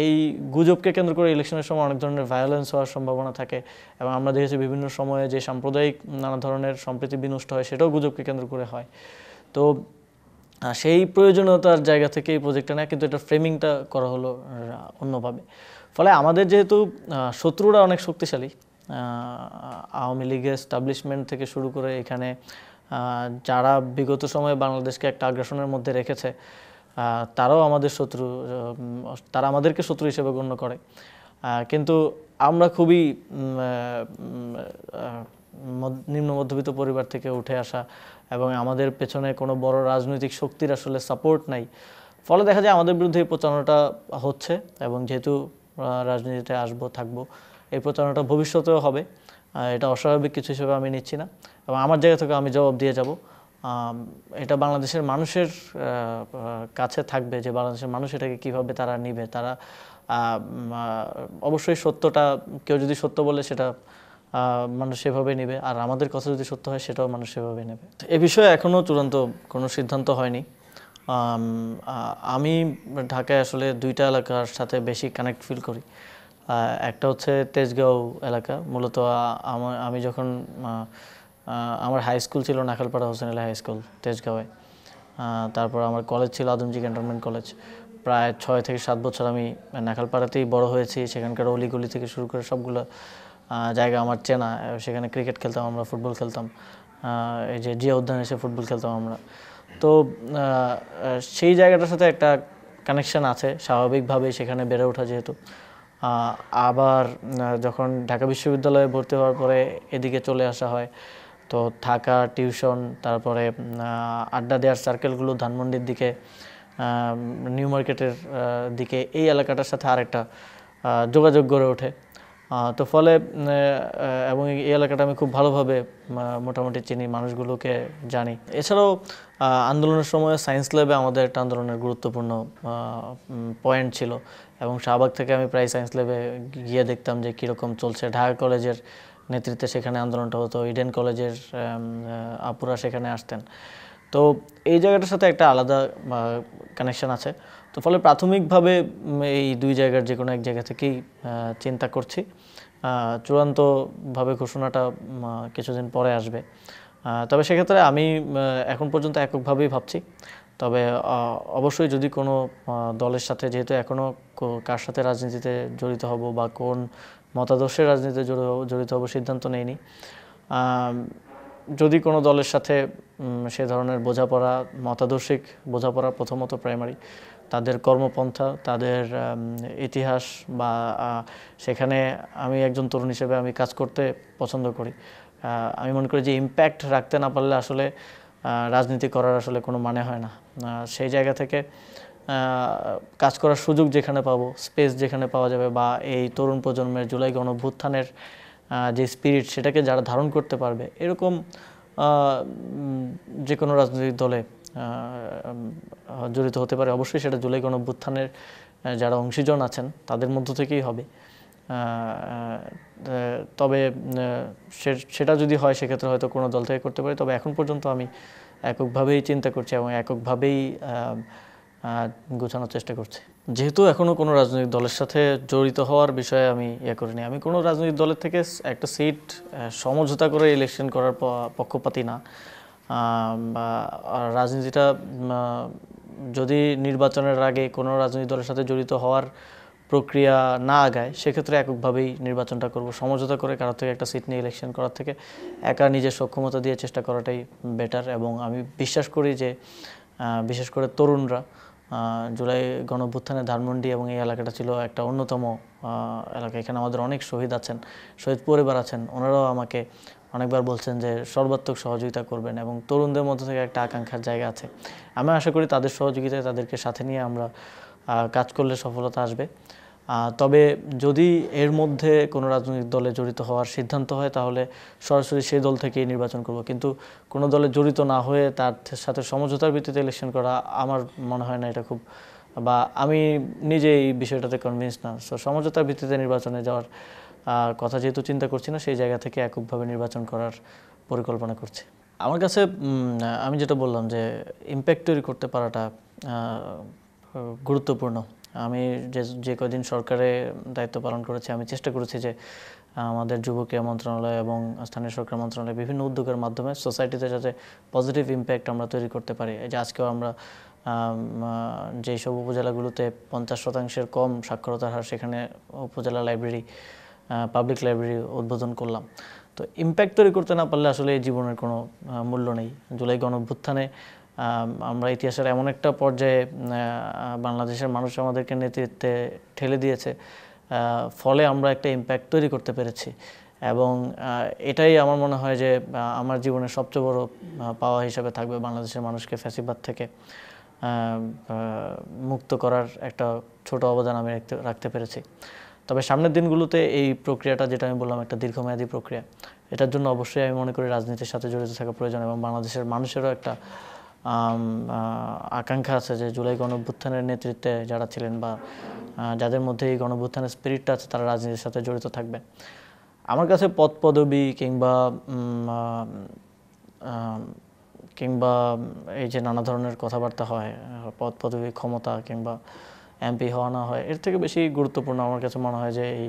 এই গুজবকে কেন্দ্র করে ইলেকশনের সময় অনেক ধরনের ভায়োলেন্স হওয়ার সম্ভাবনা থাকে। এবং আমরা দেখেছি বিভিন্ন সময়ে যে সাম্প্রদায়িক নানা ধরনের সম্প্রীতি বিনষ্ট হয়, সেটাও গুজবকে কেন্দ্র করে হয়। তো সেই প্রয়োজনীয়তার জায়গা থেকে এই প্রজেক্টটা নেয়, কিন্তু এটা ফ্রেমিংটা করা হলো অন্যভাবে। ফলে আমাদের যেহেতু শত্রুরা অনেক শক্তিশালী, আওয়ামী লীগের এস্টাবলিশমেন্ট থেকে শুরু করে এখানে যারা বিগত সময়ে বাংলাদেশকে একটা আগ্রাসনের মধ্যে রেখেছে, তারাও আমাদের শত্রু, তারা আমাদেরকে শত্রু হিসেবে গণ্য করে। কিন্তু আমরা খুবই নিম্ন মধ্যবিত্ত পরিবার থেকে উঠে আসা এবং আমাদের পেছনে কোনো বড় রাজনৈতিক শক্তির আসলে সাপোর্ট নাই। ফলে দেখা যায় আমাদের বিরুদ্ধে এই প্রচারণাটা হচ্ছে, এবং যেহেতু রাজনীতিতে আসবো থাকবো, এই প্রচারণাটা ভবিষ্যতেও হবে। এটা অস্বাভাবিক কিছু হিসেবে আমি নিচ্ছি না, এবং আমার জায়গা থেকে আমি জবাব দিয়ে যাব। এটা বাংলাদেশের মানুষের কাছে থাকবে যে বাংলাদেশের মানুষ এটাকে কীভাবে তারা নিবে। তারা অবশ্যই সত্যটা, কেউ যদি সত্য বলে সেটা মানুষ সেভাবে নেবে, আর আমাদের কথা যদি সত্য হয় সেটাও মানুষ সেভাবে নেবে। এ বিষয়ে এখনও চূড়ান্ত কোনো সিদ্ধান্ত হয়নি। আমি ঢাকায় আসলে 2টা এলাকার সাথে বেশি কানেক্ট ফিল করি। একটা হচ্ছে তেজগাঁও এলাকা, মূলত আমি যখন আমার হাই স্কুল ছিল নাখালপাড়া হোসেন আলী হাই স্কুল তেজগাঁওয়ে, তারপর আমার কলেজ ছিল আদমজি ক্যান্টনমেন্ট কলেজ। প্রায় 6 থেকে 7 বছর আমি নাখালপাড়াতেই বড় হয়েছি। সেখানকার অলিগলি থেকে শুরু করে সবগুলো জায়গা আমার চেনা। সেখানে ক্রিকেট খেলতাম আমরা, ফুটবল খেলতাম, এই যে জিয়া উদ্যানে এসে ফুটবল খেলতাম আমরা। তো সেই জায়গাটার সাথে একটা কানেকশান আছে স্বাভাবিকভাবেই, সেখানে বেড়ে ওঠা যেহেতু। আবার যখন ঢাকা বিশ্ববিদ্যালয়ে ভর্তি হওয়ার পরে এদিকে চলে আসা হয়, তো থাকা, টিউশন, তারপরে আড্ডা দেওয়ার সার্কেলগুলো ধানমন্ডির দিকে, নিউ মার্কেটের দিকে, এই এলাকাটার সাথে আরেকটা যোগাযোগ গড়ে ওঠে। তো ফলে এবং এই এলাকাটা আমি খুব ভালোভাবে মোটামুটি চিনি, মানুষগুলোকে জানি। এছাড়াও আন্দোলনের সময় সায়েন্স ল্যাবে আমাদের একটা আন্দোলনের গুরুত্বপূর্ণ পয়েন্ট ছিল, এবং শাহবাগ থেকে আমি প্রায় সায়েন্স ল্যাবে গিয়ে দেখতাম যে কীরকম চলছে। ঢাকা কলেজের নেতৃত্বে সেখানে আন্দোলনটা হতো, ইডেন কলেজের আপুরা সেখানে আসতেন। তো এই জায়গাটার সাথে একটা আলাদা কানেকশান আছে। তো ফলে প্রাথমিকভাবে এই 2 জায়গার যে কোনো এক জায়গা থেকেই চিন্তা করছি। চূড়ান্তভাবে ঘোষণাটা কিছুদিন পরে আসবে। তবে সেক্ষেত্রে আমি এখন পর্যন্ত এককভাবেই ভাবছি। তবে অবশ্যই যদি কোনো দলের সাথে, যেহেতু এখনও কার সাথে রাজনীতিতে জড়িত হব বা কোন মতাদর্শের রাজনীতিতে জড়িত হব সিদ্ধান্ত নেইনি, যদি কোনো দলের সাথে সে ধরনের বোঝাপড়া, মতাদর্শিক বোঝাপড়া, প্রথমত প্রাইমারি তাদের কর্মপন্থা, তাদের ইতিহাস, বা সেখানে আমি একজন তরুণ হিসেবে আমি কাজ করতে পছন্দ করি। আমি মনে করি যে ইম্প্যাক্ট রাখতে না পারলে আসলে রাজনীতি করার আসলে কোনো মানে হয় না। সেই জায়গা থেকে কাজ করার সুযোগ যেখানে পাবো, স্পেস যেখানে পাওয়া যাবে, বা এই তরুণ প্রজন্মের জুলাই গণঅভ্যুত্থানের যে স্পিরিট, সেটাকে যারা ধারণ করতে পারবে, এরকম যে কোনো রাজনৈতিক দলে জড়িত হতে পারে। অবশ্যই সেটা জুলাই গণঅভ্যুত্থানের যারা অংশীজন আছেন তাদের মধ্য থেকেই হবে। তবে সেটা যদি হয় সেক্ষেত্রে হয়তো কোনো দল থেকে করতে পারি। তবে এখন পর্যন্ত আমি এককভাবেই চিন্তা করছি এবং এককভাবেই গোছানোর চেষ্টা করছি। যেহেতু এখনও কোনো রাজনৈতিক দলের সাথে জড়িত হওয়ার বিষয়ে আমি করিনি, আমি কোনো রাজনৈতিক দলের থেকে একটা সিট সমঝোতা করে ইলেকশন করার পক্ষপাতী না। রাজনীতিটা যদি নির্বাচনের আগে কোনো রাজনৈতিক দলের সাথে জড়িত হওয়ার প্রক্রিয়া না আগায় সেক্ষেত্রে এককভাবেই নির্বাচনটা করব। সমঝোতা করে কারো থেকে একটা সিট নিয়ে ইলেকশন করার থেকে একা নিজের সক্ষমতা দিয়ে চেষ্টা করাটাই বেটার। এবং আমি বিশ্বাস করি যে বিশেষ করে তরুণরা, জুলাই গণঅভ্যুত্থানে ধানমন্ডি এবং এই এলাকাটা ছিল একটা অন্যতম এলাকা। এখানে আমাদের অনেক শহীদ আছেন, শহীদ পরিবার আছেন। ওনারাও আমাকে অনেকবার বলছেন যে সর্বাত্মক সহযোগিতা করবেন এবং তরুণদের মধ্যে থেকে একটা আকাঙ্ক্ষার জায়গা আছে। আমি আশা করি তাদের সহযোগিতায় তাদেরকে সাথে নিয়ে আমরা কাজ করলে সফলতা আসবে। তবে যদি এর মধ্যে কোনো রাজনৈতিক দলে জড়িত হওয়ার সিদ্ধান্ত হয় তাহলে সরাসরি সেই দল থেকেই নির্বাচন করব। কিন্তু কোনো দলে জড়িত না হয়ে তার সাথে সমঝোতার ভিত্তিতে ইলেকশন করা আমার মনে হয় না এটা খুব, বা আমি নিজে এই বিষয়টাতে কনভিন্স না। সো সমঝোতার ভিত্তিতে নির্বাচনে যাওয়ার কথা যেহেতু চিন্তা করছি না, সেই জায়গা থেকে এককভাবে নির্বাচন করার পরিকল্পনা করছি। আমার কাছে আমি যেটা বললাম যে ইম্প্যাক্ট তৈরি করতে পারাটা গুরুত্বপূর্ণ। আমি যে কদিন সরকারে দায়িত্ব পালন করেছি আমি চেষ্টা করেছি যে আমাদের যুব ক্রীড়া মন্ত্রণালয় এবং স্থানীয় সরকার মন্ত্রণালয় বিভিন্ন উদ্যোগের মাধ্যমে সোসাইটিতে যাতে পজিটিভ ইম্প্যাক্ট আমরা তৈরি করতে পারি। এই যে আজকেও আমরা যেই সব উপজেলাগুলোতে 50% কম সাক্ষরতার হার, সেখানে উপজেলা লাইব্রেরি, পাবলিক লাইব্রেরি উদ্বোধন করলাম। তো ইম্প্যাক্ট তৈরি করতে না পারলে আসলে এই জীবনের কোনো মূল্য নেই। জুলাই গণঅভ্যুত্থানে আমরা ইতিহাসের এমন একটা পর্যায়ে বাংলাদেশের মানুষ আমাদেরকে নেতৃত্বে ঠেলে দিয়েছে, ফলে আমরা একটা ইম্প্যাক্ট তৈরি করতে পেরেছি। এবং এটাই আমার মনে হয় যে আমার জীবনের সবচেয়ে বড় পাওয়া হিসাবে থাকবে, বাংলাদেশের মানুষকে ফ্যাসিবাদ থেকে মুক্ত করার একটা ছোট অবদান আমি রাখতে পেরেছি। তবে সামনের দিনগুলোতে এই প্রক্রিয়াটা, যেটা আমি বললাম একটা দীর্ঘমেয়াদী প্রক্রিয়া, এটার জন্য অবশ্যই আমি মনে করি রাজনীতির সাথে জড়িত থাকা প্রয়োজন। এবং বাংলাদেশের মানুষেরও একটা আকাঙ্ক্ষা আছে যে জুলাই গণঅভ্যুত্থানের নেতৃত্বে যারা ছিলেন বা যাদের মধ্যে এই গণঅভ্যুত্থানের স্পিরিটটা আছে তারা রাজনীতির সাথে জড়িত থাকবে। আমার কাছে পদ পদবি কিংবা এই যে নানা ধরনের কথাবার্তা হয়, পদ পদবি, ক্ষমতা কিংবা এমপি হওয়া না হয়, এর থেকে বেশি গুরুত্বপূর্ণ আমার কাছে মনে হয় যে এই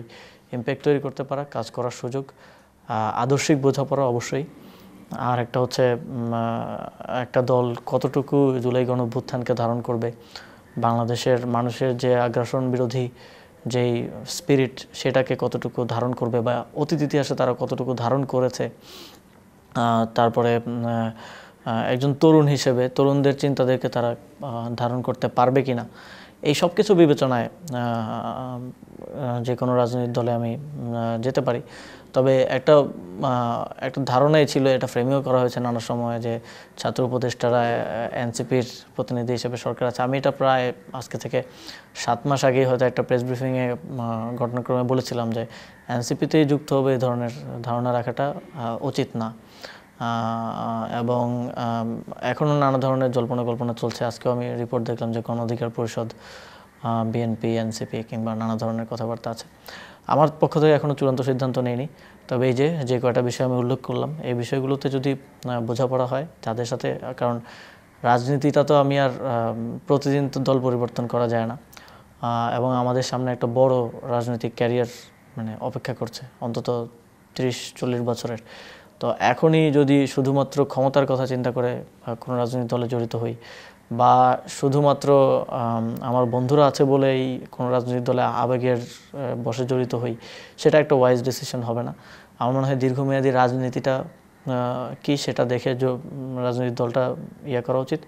ইম্প্যাক্ট তৈরি করতে পারা, কাজ করার সুযোগ, আদর্শিক বোঝাপড়া অবশ্যই। আর একটা হচ্ছে একটা দল কতটুকু জুলাই গণঅভ্যুত্থানকে ধারণ করবে, বাংলাদেশের মানুষের যে আগ্রাসন বিরোধী যেই স্পিরিট সেটাকে কতটুকু ধারণ করবে, বা অতীত ইতিহাসে তারা কতটুকু ধারণ করেছে। তারপরে একজন তরুণ হিসেবে তরুণদের চিন্তাদেরকে তারা ধারণ করতে পারবে কিনা, এই সব কিছু বিবেচনায় যে কোনো রাজনৈতিক দলে আমি যেতে পারি। তবে একটা ধারণাই ছিল, এটা ফ্রেমিও করা হয়েছে নানা সময়ে, যে ছাত্র উপদেষ্টারা এনসিপির প্রতিনিধি হিসেবে সরকার আছে। আমি এটা প্রায় আজকে থেকে 7 মাস আগেই হয়তো একটা প্রেস ব্রিফিংয়ে ঘটনাক্রমে বলেছিলাম যে এনসিপিতেই যুক্ত হবে এই ধরনের ধারণা রাখাটা উচিত না। এবং এখনও নানা ধরনের জল্পনা কল্পনা চলছে। আজকেও আমি রিপোর্ট দেখলাম যে গণ অধিকার পরিষদ, বিএনপি, এনসিপি কিংবা নানা ধরনের কথাবার্তা আছে। আমার পক্ষ থেকে এখনও চূড়ান্ত সিদ্ধান্ত নেইনি। তবে এই যে কয়টা বিষয় আমি উল্লেখ করলাম, এই বিষয়গুলোতে যদি বোঝাপড়া হয় যাদের সাথে, কারণ রাজনীতিটা তো আমি আর প্রতিদিন তো দল পরিবর্তন করা যায় না, এবং আমাদের সামনে একটা বড় রাজনৈতিক ক্যারিয়ার অপেক্ষা করছে, অন্তত 30-40 বছরের। তো এখনই যদি শুধুমাত্র ক্ষমতার কথা চিন্তা করে কোনো রাজনৈতিক দলে জড়িত হই, বা শুধুমাত্র আমার বন্ধুরা আছে বলেই কোনো রাজনৈতিক দলে আবেগের বশে জড়িত হই, সেটা একটা ওয়াইজ ডিসিশন হবে না। আমার মনে হয় দীর্ঘমেয়াদী রাজনীতিটা কি সেটা দেখে রাজনৈতিক দলটা করা উচিত,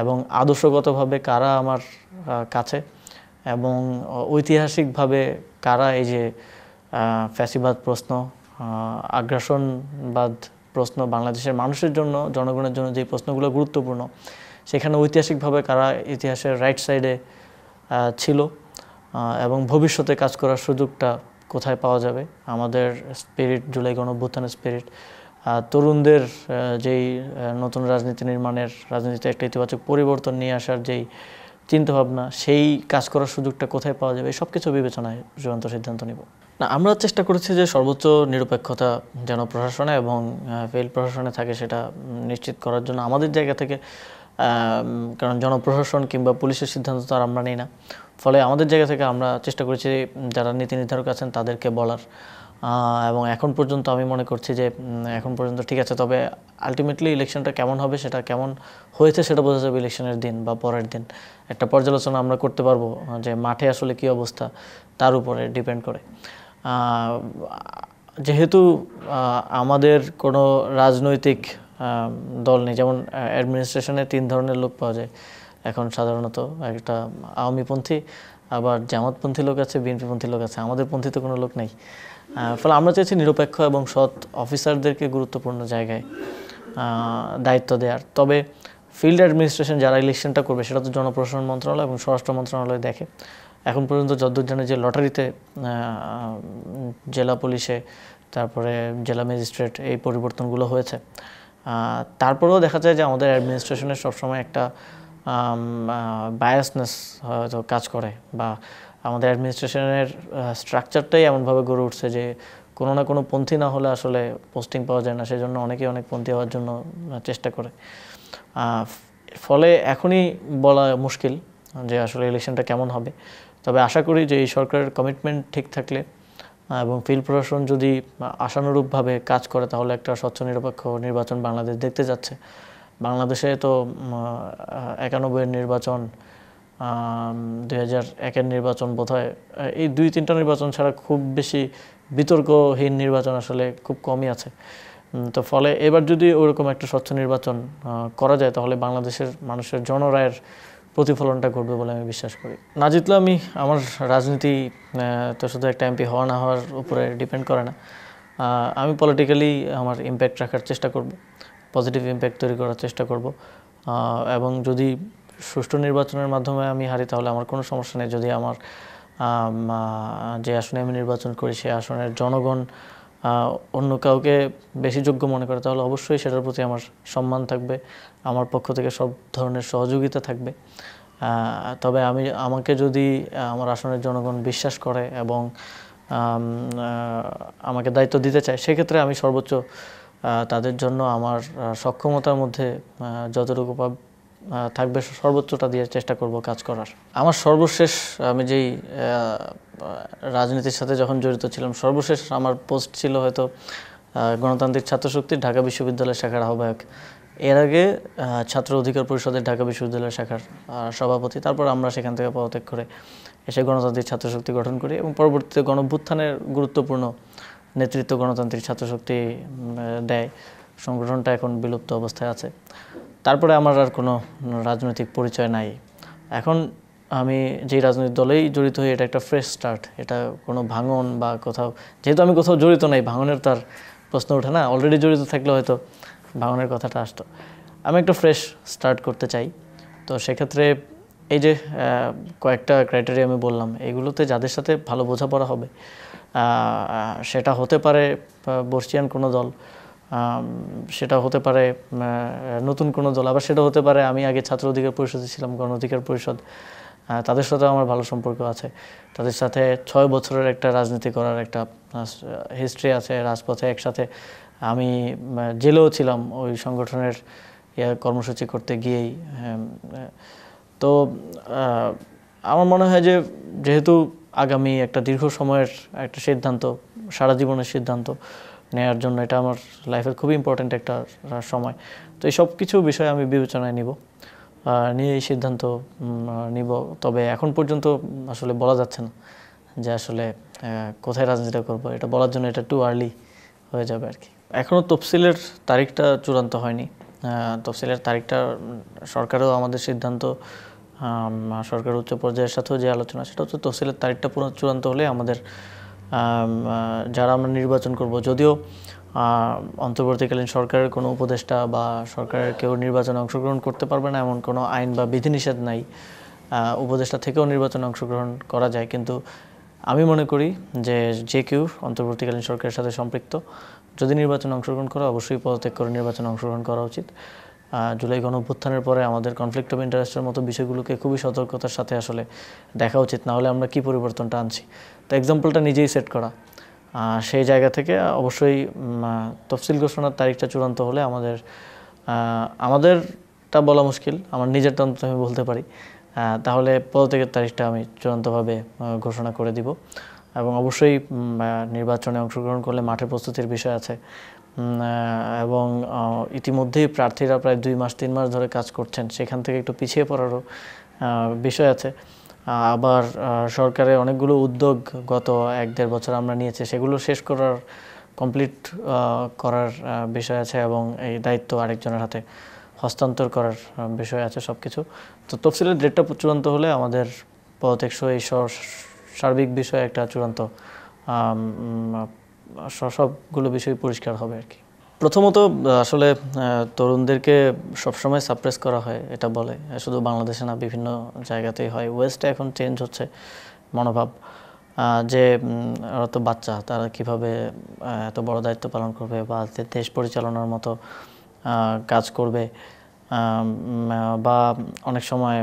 এবং আদর্শগতভাবে কারা আমার কাছে, এবং ঐতিহাসিকভাবে কারা এই যে ফ্যাসিবাদ প্রশ্ন, আগ্রাসনবাদ প্রশ্ন, বাংলাদেশের মানুষের জন্য, জনগণের জন্য যে প্রশ্নগুলো গুরুত্বপূর্ণ, সেখানে ঐতিহাসিকভাবে কারা ইতিহাসের রাইট সাইডে ছিল, এবং ভবিষ্যতে কাজ করার সুযোগটা কোথায় পাওয়া যাবে। আমাদের স্পিরিট, জুলাই গণঅভ্যুত্থানের স্পিরিট, তরুণদের যেই নতুন রাজনীতি নির্মাণের, রাজনীতিতে একটা ইতিবাচক পরিবর্তন নিয়ে আসার যেই চিন্তাভাবনা, সেই কাজ করার সুযোগটা কোথায় পাওয়া যাবে, এই সব কিছু বিবেচনায় চূড়ান্ত সিদ্ধান্ত নিব। না, আমরা চেষ্টা করেছি যে সর্বোচ্চ নিরপেক্ষতা যেন প্রশাসনে এবং ফিল্ড প্রশাসনে থাকে, সেটা নিশ্চিত করার জন্য আমাদের জায়গা থেকে, কারণ জনপ্রশাসন কিংবা পুলিশের সিদ্ধান্ত তো আর আমরা নিই না, ফলে আমাদের জায়গা থেকে আমরা চেষ্টা করেছি যারা নীতি নির্ধারক আছেন তাদেরকে বলার এবং এখন পর্যন্ত আমি মনে করছি যে এখন পর্যন্ত ঠিক আছে, তবে আলটিমেটলি ইলেকশনটা কেমন হবে, সেটা কেমন হয়েছে সেটা বোঝা যাবে ইলেকশনের দিন বা পরের দিন। একটা পর্যালোচনা আমরা করতে পারবো যে মাঠে আসলে কী অবস্থা, তার উপরে ডিপেন্ড করে। যেহেতু আমাদের কোনো রাজনৈতিক দল নেই, যেমন অ্যাডমিনিস্ট্রেশনে 3 ধরনের লোক পাওয়া যায় এখন সাধারণত, একটা আওয়ামীপন্থী, আবার জামাতপন্থী লোক আছে, বিএনপিপন্থী লোক আছে, আমাদের পন্থী তো কোনো লোক নেই। ফলে আমরা চাইছি নিরপেক্ষ এবং সৎ অফিসারদেরকে গুরুত্বপূর্ণ জায়গায় দায়িত্ব দেওয়ার। তবে ফিল্ড অ্যাডমিনিস্ট্রেশন যারা ইলেকশনটা করবে সেটা তো জনপ্রশাসন মন্ত্রণালয় এবং স্বরাষ্ট্র মন্ত্রণালয় দেখে। এখন পর্যন্ত যতদূর জানে যে লটারিতে জেলা পুলিশে, তারপরে জেলা ম্যাজিস্ট্রেট, এই পরিবর্তনগুলো হয়েছে। তারপরেও দেখা যায় যে আমাদের অ্যাডমিনিস্ট্রেশনের সবসময় একটা বায়াসনেস হয়তো কাজ করে, বা আমাদের অ্যাডমিনিস্ট্রেশনের স্ট্রাকচারটাই এমনভাবে গড়ে উঠছে যে কোনো না কোনো পন্থী না হলে আসলে পোস্টিং পাওয়া যায় না, সেজন্য অনেকেই অনেক পন্থী হওয়ার জন্য চেষ্টা করে। ফলে এখনই বলা মুশকিল যে আসলে ইলেকশনটা কেমন হবে। তবে আশা করি যে এই সরকারের কমিটমেন্ট ঠিক থাকলে এবং ফিল্ড প্রশাসন যদি আশানুরূপভাবে কাজ করে, তাহলে একটা স্বচ্ছ নিরপেক্ষ নির্বাচন বাংলাদেশ দেখতে যাচ্ছে। বাংলাদেশে তো 91-এর নির্বাচন, 2001-এর নির্বাচন, বোধহয় এই 2-3টা নির্বাচন ছাড়া খুব বেশি বিতর্কহীন নির্বাচন আসলে খুব কমই আছে। তো ফলে এবার যদি ওরকম একটা স্বচ্ছ নির্বাচন করা যায়, তাহলে বাংলাদেশের মানুষের জনরায়ের প্রতিফলনটা ঘটবে বলে আমি বিশ্বাস করি। না জিতলে আমার রাজনীতি তো শুধু একটা এমপি হওয়া না হওয়ার উপরে ডিপেন্ড করে না। আমি পলিটিক্যালি আমার ইম্প্যাক্ট রাখার চেষ্টা করব, পজিটিভ ইম্প্যাক্ট তৈরি করার চেষ্টা করব, এবং যদি সুষ্ঠু নির্বাচনের মাধ্যমে আমি হারি তাহলে আমার কোনো সমস্যা নেই। যদি আমার যে আসনে আমি নির্বাচন করি সে আসনের জনগণ অন্য কাউকে বেশি যোগ্য মনে করে, তাহলে অবশ্যই সেটার প্রতি আমার সম্মান থাকবে, আমার পক্ষ থেকে সব ধরনের সহযোগিতা থাকবে। তবে আমাকে যদি আমার আসনের জনগণ বিশ্বাস করে এবং আমাকে দায়িত্ব দিতে চায়, সেক্ষেত্রে আমি সর্বোচ্চ তাদের জন্য আমার সক্ষমতার মধ্যে যতটুকু থাকবে সর্বোচ্চটা দিয়ে চেষ্টা করব কাজ করার। আমার সর্বশেষ, আমি যেই রাজনীতির সাথে যখন জড়িত ছিলাম, সর্বশেষ আমার পোস্ট ছিল হয়তো গণতান্ত্রিক ছাত্রশক্তির ঢাকা বিশ্ববিদ্যালয় শাখার আহ্বায়ক। এর আগে ছাত্র অধিকার পরিষদের ঢাকা বিশ্ববিদ্যালয় শাখার সভাপতি। তারপর আমরা সেখান থেকে পদত্যাগ করে এসে গণতান্ত্রিক ছাত্রশক্তি গঠন করি এবং পরবর্তীতে গণঅভ্যুত্থানের গুরুত্বপূর্ণ নেতৃত্ব গণতান্ত্রিক ছাত্রশক্তি দেয়। সংগঠনটা এখন বিলুপ্ত অবস্থায় আছে। তারপরে আমার আর কোনো রাজনৈতিক পরিচয় নাই। এখন আমি যেই রাজনৈতিক দলেই জড়িত হই, এটা একটা ফ্রেশ স্টার্ট। এটা কোনো ভাঙন বা কোথাও, যেহেতু আমি কোথাও জড়িত নাই, ভাঙনের তার প্রশ্ন ওঠে না। অলরেডি জড়িত থাকলে হয়তো ভাঙনের কথাটা আসতো। আমি একটা ফ্রেশ স্টার্ট করতে চাই। তো সেক্ষেত্রে এই যে কয়েকটা ক্রাইটেরিয়া আমি বললাম, এগুলোতে যাদের সাথে ভালো বোঝাপড়া হবে, সেটা হতে পারে বর্ষিয়ান কোনো দল, সেটা হতে পারে নতুন কোনো দল, আবার সেটা হতে পারে আমি আগে ছাত্র অধিকার পরিষদে ছিলাম, গণ অধিকার পরিষদ, তাদের সাথেও আমার ভালো সম্পর্ক আছে। তাদের সাথে 6 বছরের একটা রাজনীতি করার একটা হিস্ট্রি আছে। রাজপথে একসাথে আমি জেলেও ছিলাম ওই সংগঠনের কর্মসূচি করতে গিয়েই। তো আমার মনে হয় যে যেহেতু আগামী একটা দীর্ঘ সময়ের একটা সিদ্ধান্ত, সারা জীবনের সিদ্ধান্ত নেওয়ার জন্য এটা আমার লাইফের খুবই ইম্পর্ট্যান্ট একটা সময়, তো এই সব কিছু বিষয় আমি বিবেচনায় নিব, নিয়ে এই সিদ্ধান্ত নিব। তবে এখন পর্যন্ত আসলে বলা যাচ্ছে না যে আসলে কোথায় রাজনীতিটা করবো, এটা বলার জন্য এটা টু আর্লি হয়ে যাবে আর কি। এখনও তফসিলের তারিখটা চূড়ান্ত হয়নি। তফসিলের তারিখটা সরকারও আমাদের সিদ্ধান্ত, সরকার উচ্চ পর্যায়ের সাথেও যে আলোচনা, সেটা হচ্ছে তফসিলের তারিখটা পুরো চূড়ান্ত হলে আমাদের যারা আমরা নির্বাচন করব, যদিও অন্তর্বর্তীকালীন সরকারের কোনো উপদেষ্টা বা সরকারের কেউ নির্বাচনে অংশগ্রহণ করতে পারবে না এমন কোনো আইন বা বিধিনিষেধ নাই, উপদেষ্টা থেকেও নির্বাচনে অংশগ্রহণ করা যায়। কিন্তু আমি মনে করি যে কেউ অন্তর্বর্তীকালীন সরকারের সাথে সম্পৃক্ত যদি নির্বাচনে অংশগ্রহণ করে, অবশ্যই পদত্যাগ করে নির্বাচনে অংশগ্রহণ করা উচিত। জুলাই গণঅভ্যুত্থানের পরে আমাদের কনফ্লিক্ট অফ ইন্টারেস্টের মতো বিষয়গুলোকে খুবই সতর্কতার সাথে আসলে দেখা উচিত, না হলে আমরা কী পরিবর্তনটা আনছি। তো এক্সাম্পলটা নিজেই সেট করা, সেই জায়গা থেকে অবশ্যই তফসিল ঘোষণার তারিখটা চূড়ান্ত হলে আমাদেরটা বলা মুশকিল, আমার নিজেরটা অন্তত আমি বলতে পারি, তাহলে পদত্যাগের তারিখটা আমি চূড়ান্তভাবে ঘোষণা করে দিব। এবং অবশ্যই নির্বাচনে অংশগ্রহণ করলে মাঠে প্রস্তুতির বিষয় আছে এবং ইতিমধ্যেই প্রার্থীরা প্রায় 2 মাস 3 মাস ধরে কাজ করছেন, সেখান থেকে একটু পিছিয়ে পড়ারও বিষয় আছে। আবার সরকারের অনেকগুলো উদ্যোগ গত 1-1.5 বছর আমরা নিয়েছি, সেগুলো শেষ করার কমপ্লিট করার বিষয় আছে এবং এই দায়িত্ব আরেকজনের হাতে হস্তান্তর করার বিষয় আছে সব কিছু। তো তফসিলের ডেটটা চূড়ান্ত হলে আমাদের পদটেকসই সার্বিক বিষয়ে একটা চূড়ান্ত সবগুলো বিষয় পরিষ্কার হবে আর কি। প্রথমত আসলে তরুণদেরকে সবসময় সাপ্রেস করা হয় এটা বলে, শুধু বাংলাদেশে না বিভিন্ন জায়গাতেই হয়। ওয়েস্টে এখন চেঞ্জ হচ্ছে মনোভাব যে ওরা তো বাচ্চা, তারা কিভাবে এত বড় দায়িত্ব পালন করবে বা দেশ পরিচালনার মতো কাজ করবে, বা অনেক সময়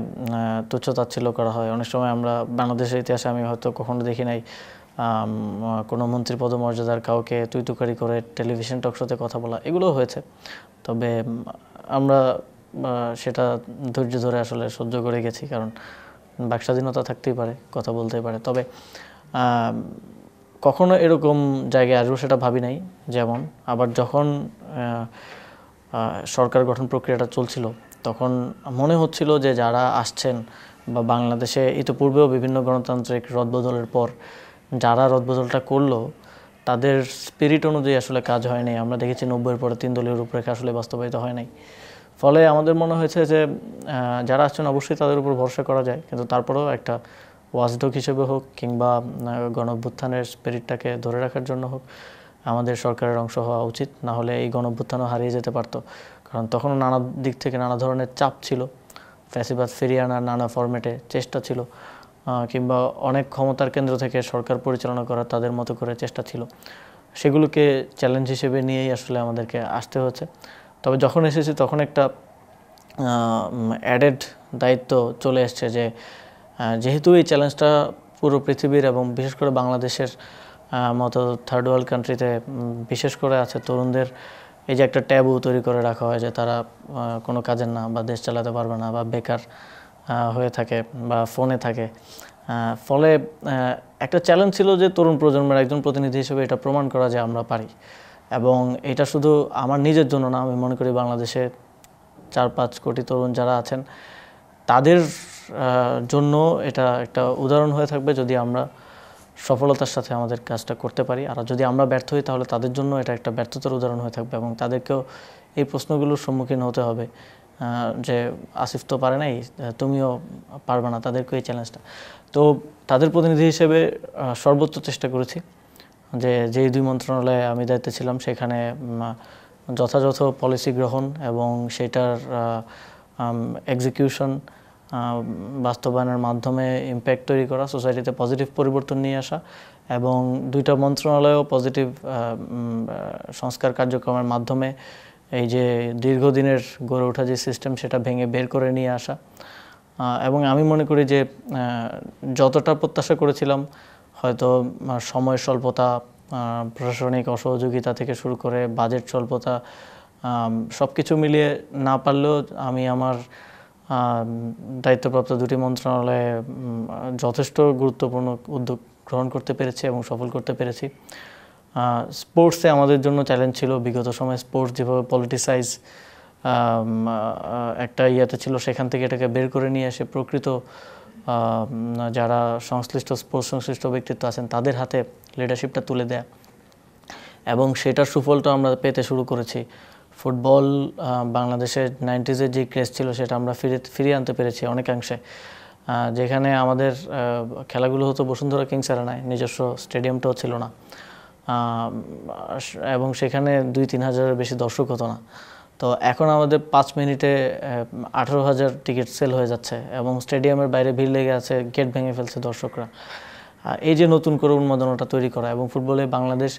তুচ্ছ-তাচ্ছিল্য করা হয়। অনেক সময় আমরা বাংলাদেশের ইতিহাসে আমি হয়তো কখনো দেখি নাই কোনো মন্ত্রী পদমর্যাদার কাউকে তুই-তুকারি করে টেলিভিশন টকশোতে কথা বলা, এগুলো হয়েছে। তবে আমরা সেটা ধৈর্য ধরে আসলে সহ্য করে গেছি, কারণ বাকস্বাধীনতা থাকতেই পারে, কথা বলতেই পারে। তবে কখনো এরকম জায়গায় আসবো সেটা ভাবি নাই। যেমন আবার যখন সরকার গঠন প্রক্রিয়াটা চলছিল তখন মনে হচ্ছিল যে যারা আসছেন বা বাংলাদেশে ইতিপূর্বেও বিভিন্ন গণতান্ত্রিক রদবদলের পর যারা রদবদলটা করলো তাদের স্পিরিট অনুযায়ী আসলে কাজ হয় নাই। আমরা দেখেছি 90-এর পরে 3 দলীয় রূপরেখা আসলে বাস্তবায়িত হয় নাই। ফলে আমাদের মনে হয়েছে যে যারা আসছেন অবশ্যই তাদের উপর ভরসা করা যায়, কিন্তু তারপরেও একটা ওয়াচডগ হিসেবে হোক কিংবা গণঅভ্যুত্থানের স্পিরিটটাকে ধরে রাখার জন্য হোক আমাদের সরকারের অংশ হওয়া উচিত। না হলে এই গণঅভ্যুত্থানও হারিয়ে যেতে পারতো, কারণ তখনও নানা দিক থেকে নানা ধরনের চাপ ছিল, ফ্যাসিবাদ ফিরিয়ে আনার নানা ফরম্যাটে চেষ্টা ছিল, কিংবা অনেক ক্ষমতার কেন্দ্র থেকে সরকার পরিচালনা করার তাদের মতো করে চেষ্টা ছিল। সেগুলোকে চ্যালেঞ্জ হিসেবে নিয়েই আসলে আমাদেরকে আসতে হচ্ছে। তবে যখন এসেছি তখন একটা অ্যাডেড দায়িত্ব চলে এসছে যে যেহেতু এই চ্যালেঞ্জটা পুরো পৃথিবীর এবং বিশেষ করে বাংলাদেশের মতো থার্ড ওয়ার্ল্ড কান্ট্রিতে বিশেষ করে আছে, তরুণদের এই যে একটা ট্যাবু তৈরি করে রাখা হয় যে তারা কোনো কাজের না বা দেশ চালাতে পারবে না বা বেকার হয়ে থাকে বা ফোনে থাকে। ফলে একটা চ্যালেঞ্জ ছিল যে তরুণ প্রজন্মের একজন প্রতিনিধি হিসেবে এটা প্রমাণ করা যে আমরা পারি। এবং এটা শুধু আমার নিজের জন্য না, আমি মনে করি বাংলাদেশে 4-5 কোটি তরুণ যারা আছেন তাদের জন্য এটা একটা উদাহরণ হয়ে থাকবে যদি আমরা সফলতার সাথে আমাদের কাজটা করতে পারি। আর যদি আমরা ব্যর্থ হই তাহলে তাদের জন্য এটা একটা ব্যর্থতার উদাহরণ হয়ে থাকবে এবং তাদেরকেও এই প্রশ্নগুলোর সম্মুখীন হতে হবে যে আসিফ তো পারে নাই, তুমিও পারবে না, তাদেরকেও এই চ্যালেঞ্জটা। তো তাদের প্রতিনিধি হিসেবে সর্বোচ্চ চেষ্টা করেছি যে যেই 2 মন্ত্রণালয়ে আমি দায়িত্বে ছিলাম সেখানে যথাযথ পলিসি গ্রহণ এবং সেটার এক্সিকিউশন বাস্তবায়নের মাধ্যমে ইম্প্যাক্ট তৈরি করা, সোসাইটিতে পজিটিভ পরিবর্তন নিয়ে আসা এবং 2টা মন্ত্রণালয়ও পজিটিভ সংস্কার কার্যক্রমের মাধ্যমে এই যে দীর্ঘদিনের গড়ে ওঠা যে সিস্টেম সেটা ভেঙে বের করে নিয়ে আসা। এবং আমি মনে করি যে যতটা প্রত্যাশা করেছিলাম হয়তো সময় স্বল্পতা, প্রশাসনিক অসহযোগিতা থেকে শুরু করে বাজেট স্বল্পতা, সব কিছু মিলিয়ে না পারলেও আমি আমার দায়িত্বপ্রাপ্ত 2টি মন্ত্রণালয়ে যথেষ্ট গুরুত্বপূর্ণ উদ্যোগ গ্রহণ করতে পেরেছি এবং সফল করতে পেরেছি। স্পোর্টসে আমাদের জন্য চ্যালেঞ্জ ছিল বিগত সময়ে, স্পোর্টস যেভাবে পলিটিসাইজ একটা ইয়েতে ছিল সেখান থেকে এটাকে বের করে নিয়ে এসে প্রকৃত যারা সংশ্লিষ্ট স্পোর্টস সংশ্লিষ্ট ব্যক্তিত্ব আছেন তাদের হাতে লিডারশিপটা তুলে দেয়া এবং সেটার সুফলটা আমরা পেতে শুরু করেছি। ফুটবল বাংলাদেশের 90s-এর যে ক্রেজ ছিল সেটা আমরা ফিরিয়ে আনতে পেরেছি অনেকাংশে। যেখানে আমাদের খেলাগুলো হতো বসুন্ধরা কিংস আরেনায়, নিজস্ব স্টেডিয়ামটাও ছিল না এবং সেখানে 2-3 হাজারের বেশি দর্শক হতো না। তো এখন আমাদের 5 মিনিটে 18,000 টিকিট সেল হয়ে যাচ্ছে এবং স্টেডিয়ামের বাইরে ভিড় লেগে আছে, গেট ভেঙে ফেলছে দর্শকরা। এই যে নতুন করে উন্মাদনাটা তৈরি করা এবং ফুটবলে বাংলাদেশ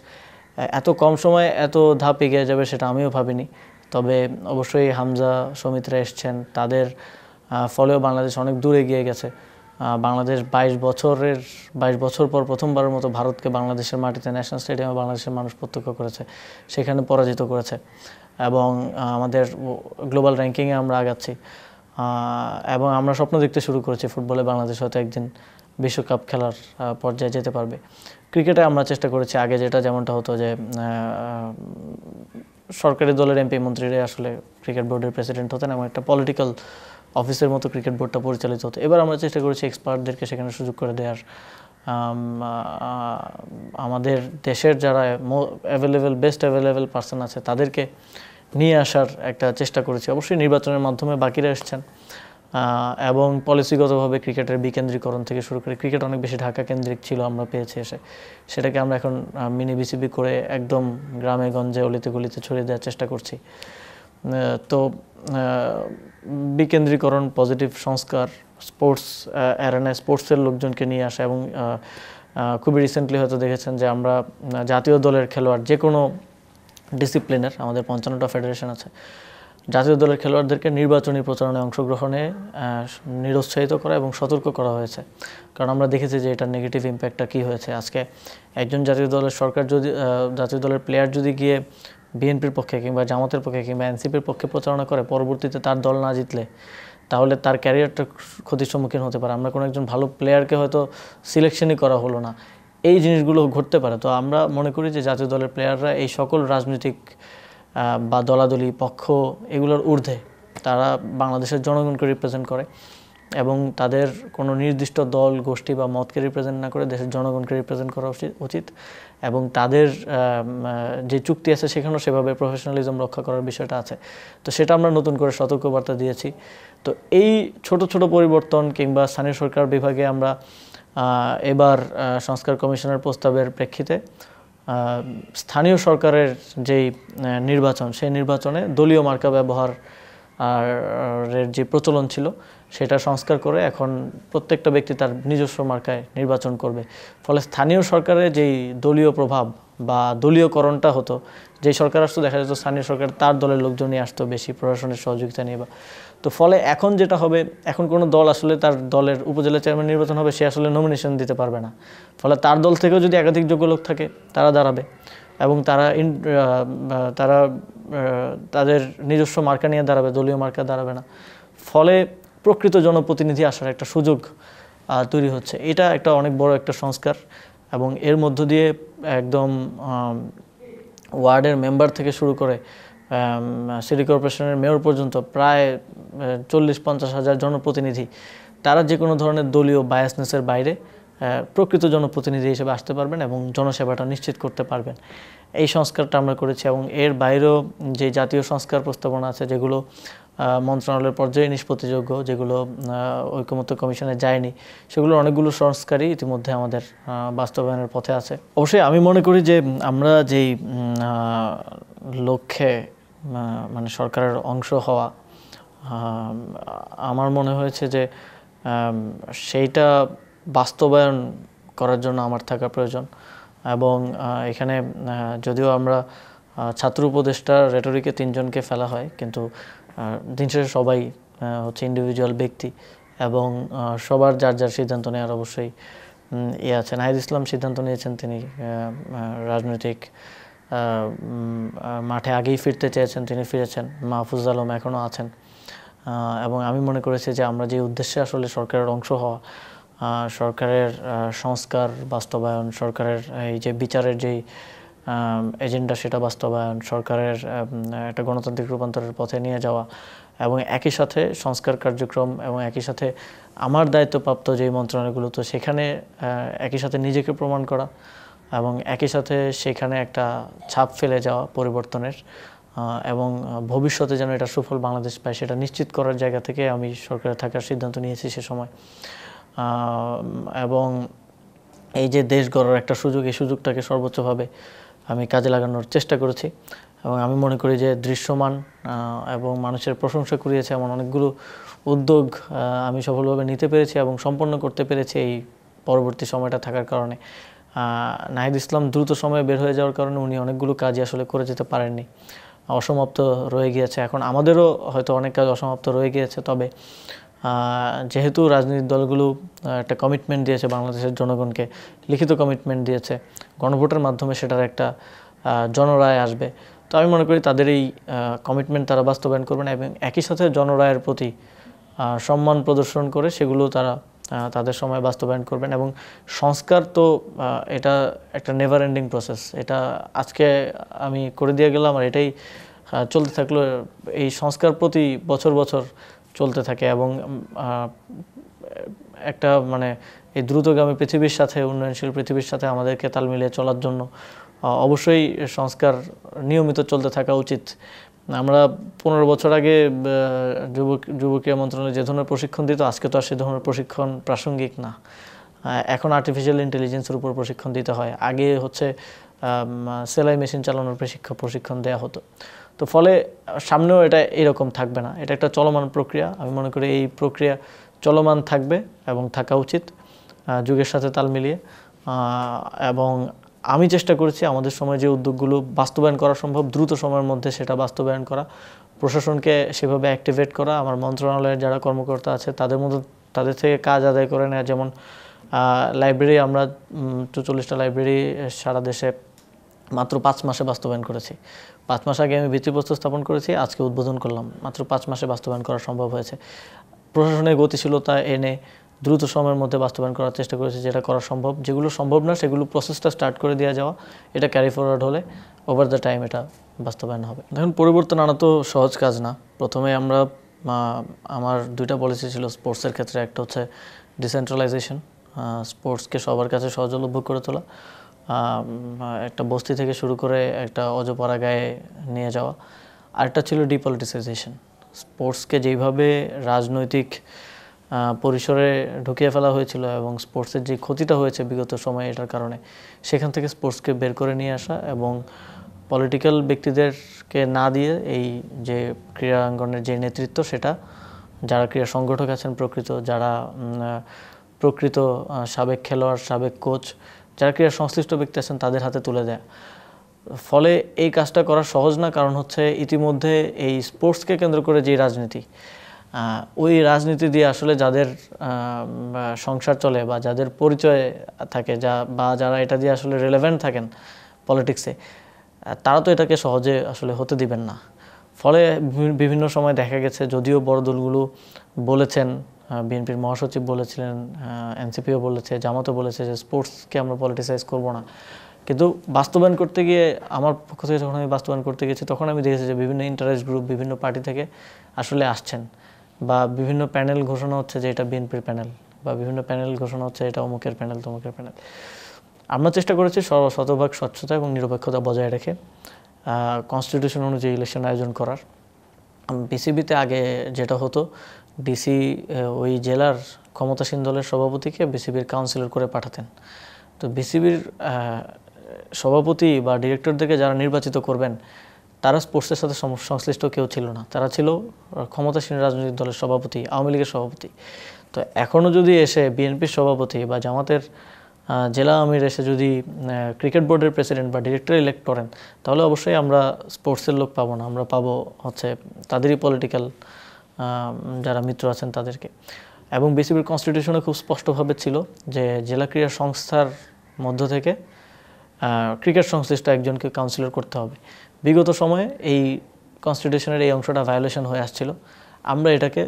এত কম সময়ে এত ধাপ এগিয়ে যাবে সেটা আমিও ভাবিনি। তবে অবশ্যই হামজা সমিতরা এসছেন, তাদের ফলেও বাংলাদেশ অনেক দূর এগিয়ে গেছে। বাংলাদেশ 22 বছর পর প্রথমবারের মতো ভারতকে বাংলাদেশের মাটিতে ন্যাশনাল স্টেডিয়ামে বাংলাদেশের মানুষ প্রত্যক্ষ করেছে, সেখানে পরাজিত করেছে এবং আমাদের গ্লোবাল র্যাঙ্কিংয়ে আমরা আগাচ্ছি এবং আমরা স্বপ্ন দেখতে শুরু করেছি ফুটবলে বাংলাদেশ হয়তো একদিন বিশ্বকাপ খেলার পর্যায়ে যেতে পারবে। ক্রিকেটে আমরা চেষ্টা করেছি আগে যেটা যেমনটা হতো যে সরকারি দলের এমপি মন্ত্রীরা আসলে ক্রিকেট বোর্ডের প্রেসিডেন্ট হতেন এবং একটা পলিটিক্যাল অফিসের মতো ক্রিকেট বোর্ডটা পরিচালিত হতো। এবার আমরা চেষ্টা করেছি এক্সপার্টদেরকে সেখানে সুযোগ করে দেওয়ার, আমাদের দেশের যারা বেস্ট অ্যাভেলেবেল পার্সন আছে তাদেরকে নিয়ে আসার একটা চেষ্টা করেছি। অবশ্যই নির্বাচনের মাধ্যমে বাকিরা এসছেন এবং পলিসিগতভাবে ক্রিকেটের বিকেন্দ্রীকরণ থেকে শুরু করে, ক্রিকেট অনেক বেশি ঢাকা কেন্দ্রিক ছিল আমরা পেয়েছি এসে, সেটাকে আমরা এখন মিনি বিসিবি করে একদম গ্রামে গঞ্জে অলিতে গলিতে ছড়িয়ে দেওয়ার চেষ্টা করছি। তো বিকেন্দ্রীকরণ, পজিটিভ সংস্কার, স্পোর্টস অ্যারেনা, স্পোর্টসের লোকজনকে নিয়ে আসা এবং খুবই রিসেন্টলি হয়তো দেখেছেন যে আমরা জাতীয় দলের খেলোয়াড় যে কোনো ডিসিপ্লিনের, আমাদের 55টা ফেডারেশন আছে, জাতীয় দলের খেলোয়াড়দেরকে নির্বাচনী প্রচারণায় অংশগ্রহণে নিরুৎসাহিত করা এবং সতর্ক করা হয়েছে। কারণ আমরা দেখেছি যে এটার নেগেটিভ ইম্প্যাক্টটা কী হয়েছে। আজকে একজন জাতীয় দলের জাতীয় দলের প্লেয়ার যদি গিয়ে বিএনপির পক্ষে কিংবা জামাতের পক্ষে কিংবা এনসিপির পক্ষে প্রচারণা করে, পরবর্তীতে তার দল না জিতলে তাহলে তার ক্যারিয়ারটা ক্ষতির সম্মুখীন হতে পারে। আমরা কোনো একজন ভালো প্লেয়ারকে হয়তো সিলেকশনই করা হলো না, এই জিনিসগুলো ঘটতে পারে। তো আমরা মনে করি যে জাতীয় দলের প্লেয়াররা এই সকল রাজনৈতিক বা দলাদলি পক্ষ এগুলোর ঊর্ধ্বে, তারা বাংলাদেশের জনগণকে রিপ্রেজেন্ট করে এবং তাদের কোনো নির্দিষ্ট দল, গোষ্ঠী বা মতকে রিপ্রেজেন্ট না করে দেশের জনগণকে রিপ্রেজেন্ট করা উচিত এবং তাদের যে চুক্তি আছে সেখানেও সেভাবে প্রফেশনালিজম রক্ষা করার বিষয়টা আছে। তো সেটা আমরা নতুন করে সতর্কবার্তা দিয়েছি। তো এই ছোট ছোট পরিবর্তন কিংবা স্থানীয় সরকার বিভাগে আমরা এবার সংস্কার কমিশনের প্রস্তাবের প্রেক্ষিতে স্থানীয় সরকারের যেই নির্বাচন, সেই নির্বাচনে দলীয় মার্কা ব্যবহার যে প্রচলন ছিল সেটা সংস্কার করে এখন প্রত্যেকটা ব্যক্তি তার নিজস্ব মার্কায় নির্বাচন করবে। ফলে স্থানীয় সরকারের যেই দলীয় প্রভাব বা দলীয়করণটা হতো, যেই সরকার আসতো দেখা যেত স্থানীয় সরকার তার দলের লোকজন নিয়ে আসতো বেশি প্রশাসনের সহযোগিতা নিয়ে। তো ফলে এখন যেটা হবে, এখন কোনো দল আসলে তার দলের উপজেলা চেয়ারম্যান নির্বাচন হবে, সে আসলে নমিনেশন দিতে পারবে না। ফলে তার দল থেকেও যদি একাধিক যোগ্য লোক থাকে তারা দাঁড়াবে এবং তারা তাদের নিজস্ব মার্কা নিয়ে দাঁড়াবে, দলীয় মার্কা দাঁড়াবে না। ফলে প্রকৃত জনপ্রতিনিধি আসার একটা সুযোগ তৈরি হচ্ছে। এটা একটা অনেক বড় একটা সংস্কার এবং এর মধ্য দিয়ে একদম ওয়ার্ডের মেম্বার থেকে শুরু করে সিটি কর্পোরেশনের মেয়র পর্যন্ত প্রায় 40-50 হাজার জনপ্রতিনিধি, তারা যে কোনো ধরনের দলীয় বায়াসনেসের বাইরে প্রকৃত জনপ্রতিনিধি হিসেবে আসতে পারবেন এবং জনসেবাটা নিশ্চিত করতে পারবেন। এই সংস্কারটা আমরা করেছি এবং এর বাইরেও যে জাতীয় সংস্কার প্রস্তাবনা আছে যেগুলো মন্ত্রণালয়ের পর্যায়ে নিষ্পত্তিযোগ্য, যেগুলো ঐকমত্য কমিশনে যায়নি, সেগুলোর অনেকগুলো সংস্কারই ইতিমধ্যে আমাদের বাস্তবায়নের পথে আছে। অবশ্যই আমি মনে করি যে আমরা যেই লক্ষ্যে মানে সরকারের অংশ হওয়া, আমার মনে হয়েছে যে সেইটা বাস্তবায়ন করার জন্য আমার থাকা প্রয়োজন। এবং এখানে যদিও আমরা ছাত্র উপদেষ্টা রেটরিকে 3 জনকে ফেলা হয়, কিন্তু দিন শেষে সবাই হচ্ছে ইন্ডিভিজুয়াল ব্যক্তি এবং সবার যার যার সিদ্ধান্ত নেওয়ার অবশ্যই আছে। নাহিদ ইসলাম সিদ্ধান্ত নিয়েছেন, তিনি রাজনৈতিক মাঠে আগেই ফিরতে চেয়েছেন, তিনি ফিরেছেন। মাহফুজ আলম এখনও আছেন এবং আমি মনে করেছি যে আমরা যে উদ্দেশ্যে আসলে সরকারের অংশ হওয়া, সরকারের সংস্কার বাস্তবায়ন, সরকারের এই যে বিচারের যেই এজেন্ডা সেটা বাস্তবায়ন, সরকারের একটা গণতান্ত্রিক রূপান্তরের পথে নিয়ে যাওয়া এবং একই সাথে সংস্কার কার্যক্রম এবং একই সাথে আমার দায়িত্বপ্রাপ্ত যেই মন্ত্রণালয়গুলো, তো সেখানে একই সাথে নিজেকে প্রমাণ করা এবং একই সাথে সেখানে একটা ছাপ ফেলে যাওয়া পরিবর্তনের এবং ভবিষ্যতে যেন এটা সুফল বাংলাদেশ পায় সেটা নিশ্চিত করার জায়গা থেকে আমি সরকারে থাকার সিদ্ধান্ত নিয়েছি সে সময়। এবং এই যে দেশ গড়ার একটা সুযোগ, এই সুযোগটাকে সর্বোচ্চভাবে আমি কাজে লাগানোর চেষ্টা করেছি এবং আমি মনে করি যে দৃশ্যমান এবং মানুষের প্রশংসা কুড়িয়েছে এমন অনেকগুলো উদ্যোগ আমি সফলভাবে নিতে পেরেছি এবং সম্পন্ন করতে পেরেছি এই পরবর্তী সময়টা থাকার কারণে। নাহিদ ইসলাম দ্রুত সময়ে বের হয়ে যাওয়ার কারণে উনি অনেকগুলো কাজই আসলে করে যেতে পারেননি, অসমাপ্ত রয়ে গিয়েছে। এখন আমাদেরও হয়তো অনেক কাজ অসমাপ্ত রয়ে গিয়েছে, তবে যেহেতু রাজনৈতিক দলগুলো একটা কমিটমেন্ট দিয়েছে বাংলাদেশের জনগণকে, লিখিত কমিটমেন্ট দিয়েছে, গণভোটের মাধ্যমে সেটার একটা জনরায় আসবে। তো আমি মনে করি তাদের এই কমিটমেন্ট তারা বাস্তবায়ন করবেন এবং একই সাথে জনরায়ের প্রতি সম্মান প্রদর্শন করে সেগুলো তারা তাদের সময় বাস্তবায়ন করবেন। এবং সংস্কার তো এটা একটা নেভার এন্ডিং প্রসেস, এটা আজকে আমি করে দিয়ে গেলাম আর এটাই চলতে থাকলো। এই সংস্কার প্রতি বছর বছর চলতে থাকে এবং একটা মানে এই দ্রুতগামী পৃথিবীর সাথে, উন্নয়নশীল পৃথিবীর সাথে আমাদেরকে তাল মিলিয়ে চলার জন্য অবশ্যই সংস্কার নিয়মিত চলতে থাকা উচিত। আমরা 15 বছর আগে যুব ক্রীড়া মন্ত্রণালয় যে ধরনের প্রশিক্ষণ দিত, আজকে তো আর সে ধরনের প্রশিক্ষণ প্রাসঙ্গিক না। এখন আর্টিফিশিয়াল ইন্টেলিজেন্সের উপর প্রশিক্ষণ দিতে হয়, আগে হচ্ছে সেলাই মেশিন চালানোর প্রশিক্ষণ দেওয়া হতো। তো ফলে সামনেও এটা এরকম থাকবে না, এটা একটা চলমান প্রক্রিয়া। আমি মনে করি এই প্রক্রিয়া চলমান থাকবে এবং থাকা উচিত যুগের সাথে তাল মিলিয়ে। এবং আমি চেষ্টা করেছি আমাদের সময় যে উদ্যোগগুলো বাস্তবায়ন করা সম্ভব দ্রুত সময়ের মধ্যে সেটা বাস্তবায়ন করা, প্রশাসনকে সেভাবে অ্যাক্টিভেট করা, আমার মন্ত্রণালয়ের যারা কর্মকর্তা আছে তাদের থেকে কাজ আদায় করে নেওয়া। যেমন লাইব্রেরি, আমরা 44টা লাইব্রেরি সারা দেশে মাত্র 5 মাসে বাস্তবায়ন করেছি। 5 মাস আগে আমি ভিত্তিপ্রস্তর স্থাপন করেছি, আজকে উদ্বোধন করলাম, মাত্র 5 মাসে বাস্তবায়ন করা সম্ভব হয়েছে। প্রশাসনের গতিশীলতা এনে দ্রুত সময়ের মধ্যে বাস্তবায়ন করার চেষ্টা করেছি যেটা করা সম্ভব। যেগুলো সম্ভব না সেগুলো প্রসেসটা স্টার্ট করে দেওয়া যাওয়া, এটা ক্যারি ফরওয়ার্ড হলে ওভার দ্য টাইম এটা বাস্তবায়ন হবে। দেখুন, পরিবর্তন আনা তো সহজ কাজ না। প্রথমে আমার 2টা পলিসি ছিল স্পোর্টসের ক্ষেত্রে। একটা হচ্ছে ডিসেন্ট্রালাইজেশন, স্পোর্টসকে সবার কাছে সহজলভ্য করে তোলা, একটা বস্তি থেকে শুরু করে একটা অজপাড়া গায়ে নিয়ে যাওয়া। আরেকটা ছিল ডিপলিটিসাইজেশন, স্পোর্টসকে যেইভাবে রাজনৈতিক পরিসরে ঢুকিয়ে ফেলা হয়েছিল এবং স্পোর্টসের যে ক্ষতিটা হয়েছে বিগত সময়ে এটার কারণে, সেখান থেকে স্পোর্টসকে বের করে নিয়ে আসা এবং পলিটিক্যাল ব্যক্তিদেরকে না দিয়ে এই যে ক্রীড়াঙ্গনের যে নেতৃত্ব, সেটা যারা ক্রীড়া সংগঠক আছেন যারা প্রকৃত সাবেক খেলোয়াড়, সাবেক কোচ, যারা ক্রীড়া সংশ্লিষ্ট ব্যক্তি আছেন তাদের হাতে তুলে দেয়। ফলে এই কাজটা করা সহজ না, কারণ হচ্ছে ইতিমধ্যে এই স্পোর্টসকে কেন্দ্র করে যে রাজনীতি, ওই রাজনীতি দিয়ে আসলে যাদের সংসার চলে বা যাদের পরিচয় থাকে বা যারা এটা দিয়ে আসলে রিলেভেন্ট থাকেন পলিটিক্সে, তারা তো এটাকে সহজে আসলে হতে দিবেন না। ফলে বিভিন্ন সময় দেখা গেছে, যদিও বড় দলগুলো বলেছেন, বিএনপির মহাসচিব বলেছিলেন, এনসিপিও বলেছে, জামাতও বলেছে যে স্পোর্টসকে আমরা পলিটিসাইজ করব না, কিন্তু বাস্তবায়ন করতে গিয়ে আমার পক্ষ থেকে যখন আমি বাস্তবায়ন করতে গেছি তখন আমি দেখেছি যে বিভিন্ন ইন্টারেস্ট গ্রুপ বিভিন্ন পার্টি থেকে আসলে আসছেন, বা বিভিন্ন প্যানেল ঘোষণা হচ্ছে যে এটা বিএনপির প্যানেল, বা বিভিন্ন প্যানেল ঘোষণা হচ্ছে এটা অমুকের প্যানেল, তমুকের প্যানেল। আমরা চেষ্টা করেছি শতভাগ স্বচ্ছতা এবং নিরপেক্ষতা বজায় রেখে কনস্টিটিউশন অনুযায়ী ইলেকশন আয়োজন করার। বিসিবিতে আগে যেটা হতো, ডিসি ওই জেলার ক্ষমতাসীন দলের সভাপতিকে বিসিবির কাউন্সিলর করে পাঠাতেন। তো বিসিবির সভাপতি বা ডিরেক্টরদেরকে যারা নির্বাচিত করবেন তারা স্পোর্টসের সাথে সংশ্লিষ্ট কেউ ছিল না, তারা ছিল ক্ষমতাসীন রাজনৈতিক দলের সভাপতি, আওয়ামী লীগের সভাপতি। তো এখনও যদি এসে বিএনপির সভাপতি বা জামাতের জেলা আমির এসে যদি ক্রিকেট বোর্ডের প্রেসিডেন্ট বা ডিরেক্টর ইলেক্ট করেন, তাহলে অবশ্যই আমরা স্পোর্টসের লোক পাবো না, আমরা পাবো হচ্ছে তাদেরই পলিটিক্যাল যারা মিত্র আছেন তাদেরকে। এবং বিসিবির কনস্টিটিউশনে খুব স্পষ্টভাবে ছিল যে জেলা ক্রীড়া সংস্থার মধ্য থেকে ক্রিকেট সংশ্লিষ্ট একজনকে কাউন্সিলর করতে হবে। বিগত সময়ে এই কনস্টিটিউশনের এই অংশটা ভায়োলেশন হয়ে আসছিল, আমরা এটাকে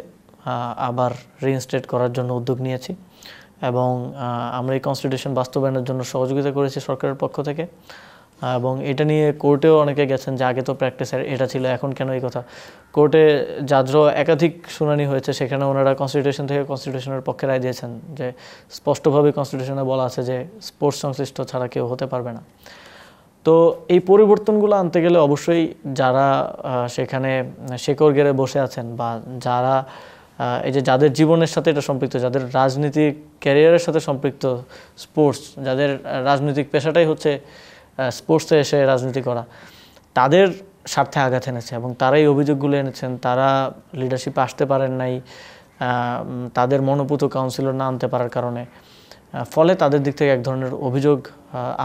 আবার রিইনস্টেট করার জন্য উদ্যোগ নিয়েছি এবং আমরা এই কনস্টিটিউশন বাস্তবায়নের জন্য সহযোগিতা করেছি সরকারের পক্ষ থেকে। এবং এটা নিয়ে কোর্টেও অনেকে গেছেন যে আগে তো প্র্যাকটিসের এটা ছিল, এখন কেন এই কথা। কোর্টে জাজরাও একাধিক শুনানি হয়েছে, সেখানে ওনারা কনস্টিটিউশন থেকে কনস্টিটিউশনের পক্ষে রায় দিয়েছেন যে স্পষ্টভাবে কনস্টিটিউশনে বলা আছে যে স্পোর্টস সংশ্লিষ্ট ছাড়া কেউ হতে পারবে না। তো এই পরিবর্তনগুলো আনতে গেলে অবশ্যই যারা সেখানে শেকড় গেড়ে বসে আছেন বা যারা এই যে যাদের জীবনের সাথে এটা সম্পৃক্ত, যাদের রাজনীতিক ক্যারিয়ারের সাথে সম্পৃক্ত স্পোর্টস, যাদের রাজনৈতিক পেশাটাই হচ্ছে স্পোর্টসে এসে রাজনীতি করা, তাদের স্বার্থে আঘাত এনেছে এবং তারাই অভিযোগগুলো এনেছেন। তারা লিডারশিপে আসতে পারেন নাই তাদের মনোপুত কাউন্সিলর না আনতে পারার কারণে। ফলে তাদের দিক থেকে এক ধরনের অভিযোগ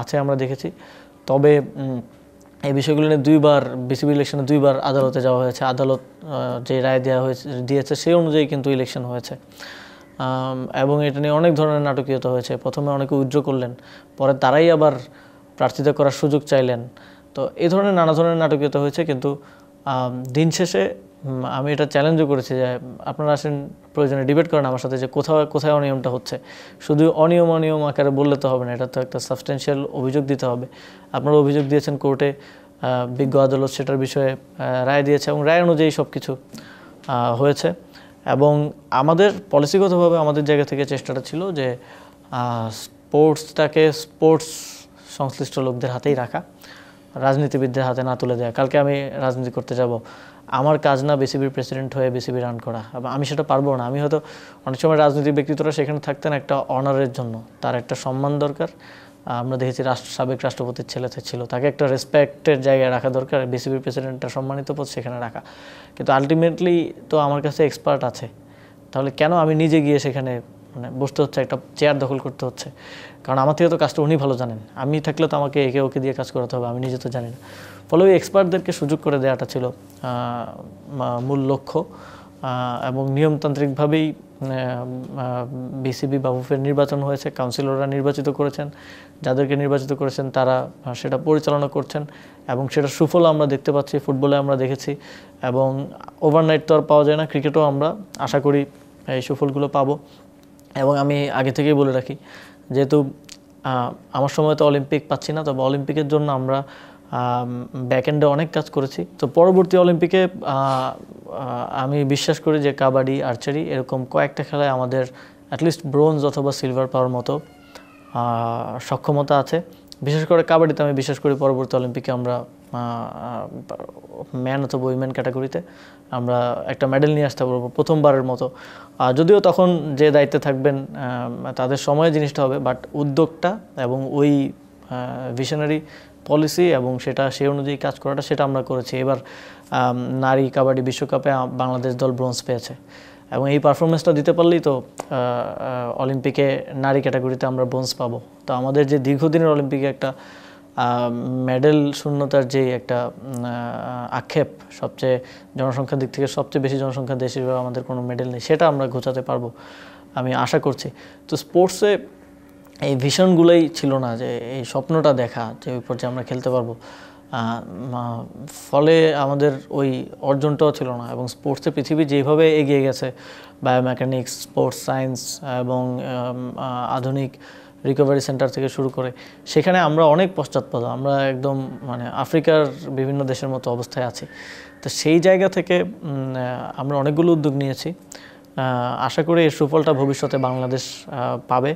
আছে আমরা দেখেছি। তবে এই বিষয়গুলো নিয়ে বিসিবি ইলেকশনে 2বার আদালতে যাওয়া হয়েছে। আদালত যে রায় দিয়েছে সেই অনুযায়ী কিন্তু ইলেকশন হয়েছে এবং এটা নিয়ে অনেক ধরনের নাটকীয়তা হয়েছে। প্রথমে অনেকে উইথড্র করলেন, পরে তারাই আবার প্রার্থিতা করার সুযোগ চাইলেন। তো এই ধরনের নানা ধরনের নাটকীয়তা হয়েছে, কিন্তু দিন শেষে আমি এটা চ্যালেঞ্জও করেছি যে আপনারা আসেন প্রয়োজনে ডিবেট করেন আমার সাথে যে কোথায় অনিয়মটা হচ্ছে। শুধু অনিয়ম আকারে বললে তো হবে না, এটা তো একটা সাবস্টেন্সিয়াল অভিযোগ দিতে হবে। আপনারা অভিযোগ দিয়েছেন কোর্টে, বিজ্ঞ আদালত সেটার বিষয়ে রায় দিয়েছে এবং রায় অনুযায়ী সব কিছু হয়েছে। এবং আমাদের পলিসিগতভাবে আমাদের জায়গা থেকে চেষ্টাটা ছিল যে স্পোর্টসটাকে স্পোর্টস সংশ্লিষ্ট লোকদের হাতেই রাখা, রাজনীতিবিদদের হাতে না তুলে দেওয়া। কালকে আমি রাজনীতি করতে যাব, আমার কাজ না বিসিবির প্রেসিডেন্ট হয়ে বিসিবি রান করা, আমি সেটা পারবো না। আমি হয়তো অনেক সময় রাজনৈতিক ব্যক্তিত্বরা সেখানে থাকতেন একটা অনারের জন্য, তার একটা সম্মান দরকার। আমরা দেখেছি সাবেক রাষ্ট্রপতির ছেলে ছিল, তাকে একটা রেসপেক্টের জায়গায় রাখা দরকার, বিসিবির প্রেসিডেন্টটা সম্মানিত পদ সেখানে রাখা। কিন্তু আলটিমেটলি তো আমার কাছে এক্সপার্ট আছে, তাহলে কেন আমি নিজে গিয়ে সেখানে বসতে হচ্ছে, একটা চেয়ার দখল করতে হচ্ছে? কারণ আমার থেকে তো কাজটা উনি ভালো জানেন, আমি থাকলে তো আমাকে ওকে দিয়ে কাজ করাতে হবে, আমি নিজে তো জানি না। ফলে ওই এক্সপার্টদেরকে সুযোগ করে দেওয়াটা ছিল মূল লক্ষ্য। এবং নিয়মতান্ত্রিকভাবেই বিসিবি বাফুফের নির্বাচন হয়েছে, কাউন্সিলররা নির্বাচিত করেছেন, যাদেরকে নির্বাচিত করেছেন তারা সেটা পরিচালনা করছেন এবং সেটা সুফল আমরা দেখতে পাচ্ছি, ফুটবলে আমরা দেখেছি। এবং ওভারনাইট তো আর পাওয়া যায় না, ক্রিকেটও আমরা আশা করি এই সুফলগুলো পাবো। এবং আমি আগে থেকেই বলে রাখি, যেহেতু আমার সময় তো অলিম্পিক পাচ্ছি না, তবে অলিম্পিকের জন্য আমরা ব্যাকএন্ডে অনেক কাজ করেছি। তো পরবর্তী অলিম্পিকে আমি বিশ্বাস করি যে কাবাডি, আর্চারি এরকম কয়েকটা খেলায় আমাদের অ্যাটলিস্ট ব্রোঞ্জ অথবা সিলভার পাওয়ার মতো সক্ষমতা আছে। বিশেষ করে কাবাডিতে আমি বিশ্বাস করি পরবর্তী অলিম্পিকে আমরা ম্যান অথবা উইমেন ক্যাটাগরিতে আমরা একটা মেডেল নিয়ে আসতে পারবো প্রথমবারের মতো। যদিও তখন যে দায়িত্বে থাকবেন তাদের সময়ে জিনিসটা হবে, বাট উদ্যোগটা এবং ওই ভিশনারি পলিসি এবং সেটা সেই অনুযায়ী কাজ করাটা সেটা আমরা করেছি। এবার নারী কাবাডি বিশ্বকাপে বাংলাদেশ দল ব্রোঞ্জ পেয়েছে এবং এই পারফরমেন্সটা দিতে পারলেই তো অলিম্পিকে নারী ক্যাটাগরিতে আমরা ব্রোঞ্জ পাবো। তো আমাদের যে দীর্ঘদিনের অলিম্পিকে একটা মেডেল শূন্যতার যে একটা আক্ষেপ, সবচেয়ে জনসংখ্যার দিক থেকে সবচেয়ে বেশি জনসংখ্যার দেশ হিসেবে আমাদের কোনো মেডেল নেই, সেটা আমরা ঘোচাতে পারবো আমি আশা করছি। তো স্পোর্টসে এই ভিশনগুলোই ছিল না, যে এই স্বপ্নটা দেখা যে ওই পর্যায়ে আমরা খেলতে পারবো, ফলে আমাদের ওই অর্জনটাও ছিল না। এবং স্পোর্টসে পৃথিবী যেভাবে এগিয়ে গেছে, বায়োমেকানিক্স, স্পোর্টস সায়েন্স এবং আধুনিক রিকভারি সেন্টার থেকে শুরু করে, সেখানে আমরা অনেক পশ্চাৎপদ, আমরা একদম আফ্রিকার বিভিন্ন দেশের মতো অবস্থায় আছি। তো সেই জায়গা থেকে আমরা অনেকগুলো উদ্যোগ নিয়েছি, আশা করি এর সুফলটা ভবিষ্যতে বাংলাদেশ পাবে।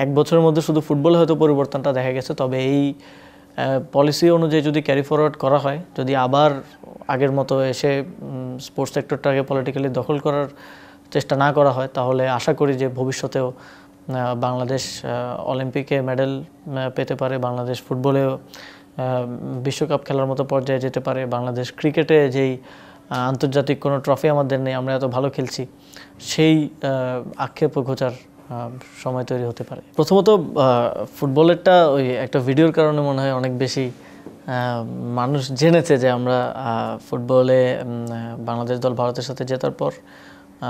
এক বছরের মধ্যে শুধু ফুটবলে হয়তো পরিবর্তনটা দেখা গেছে, তবে এই পলিসি অনুযায়ী যদি ক্যারি ফরওয়ার্ড করা হয়, যদি আবার আগের মতো এসে স্পোর্টস সেক্টরটাকে পলিটিক্যালি দখল করার চেষ্টা না করা হয়, তাহলে আশা করি যে ভবিষ্যতেও বাংলাদেশ অলিম্পিকে মেডেল পেতে পারে, বাংলাদেশ ফুটবলেও বিশ্বকাপ খেলার মতো পর্যায়ে যেতে পারে, বাংলাদেশ ক্রিকেটে যেই আন্তর্জাতিক কোনো ট্রফি আমাদের নেই, আমরা এত ভালো খেলছি, সেই আক্ষেপ ঘোচার সময় তৈরি হতে পারে। প্রথমত ফুটবলেরটা ওই একটা ভিডিওর কারণে মনে হয় অনেক বেশি মানুষ জেনেছে যে আমরা ফুটবলে বাংলাদেশ দল ভারতের সাথে জেতার পর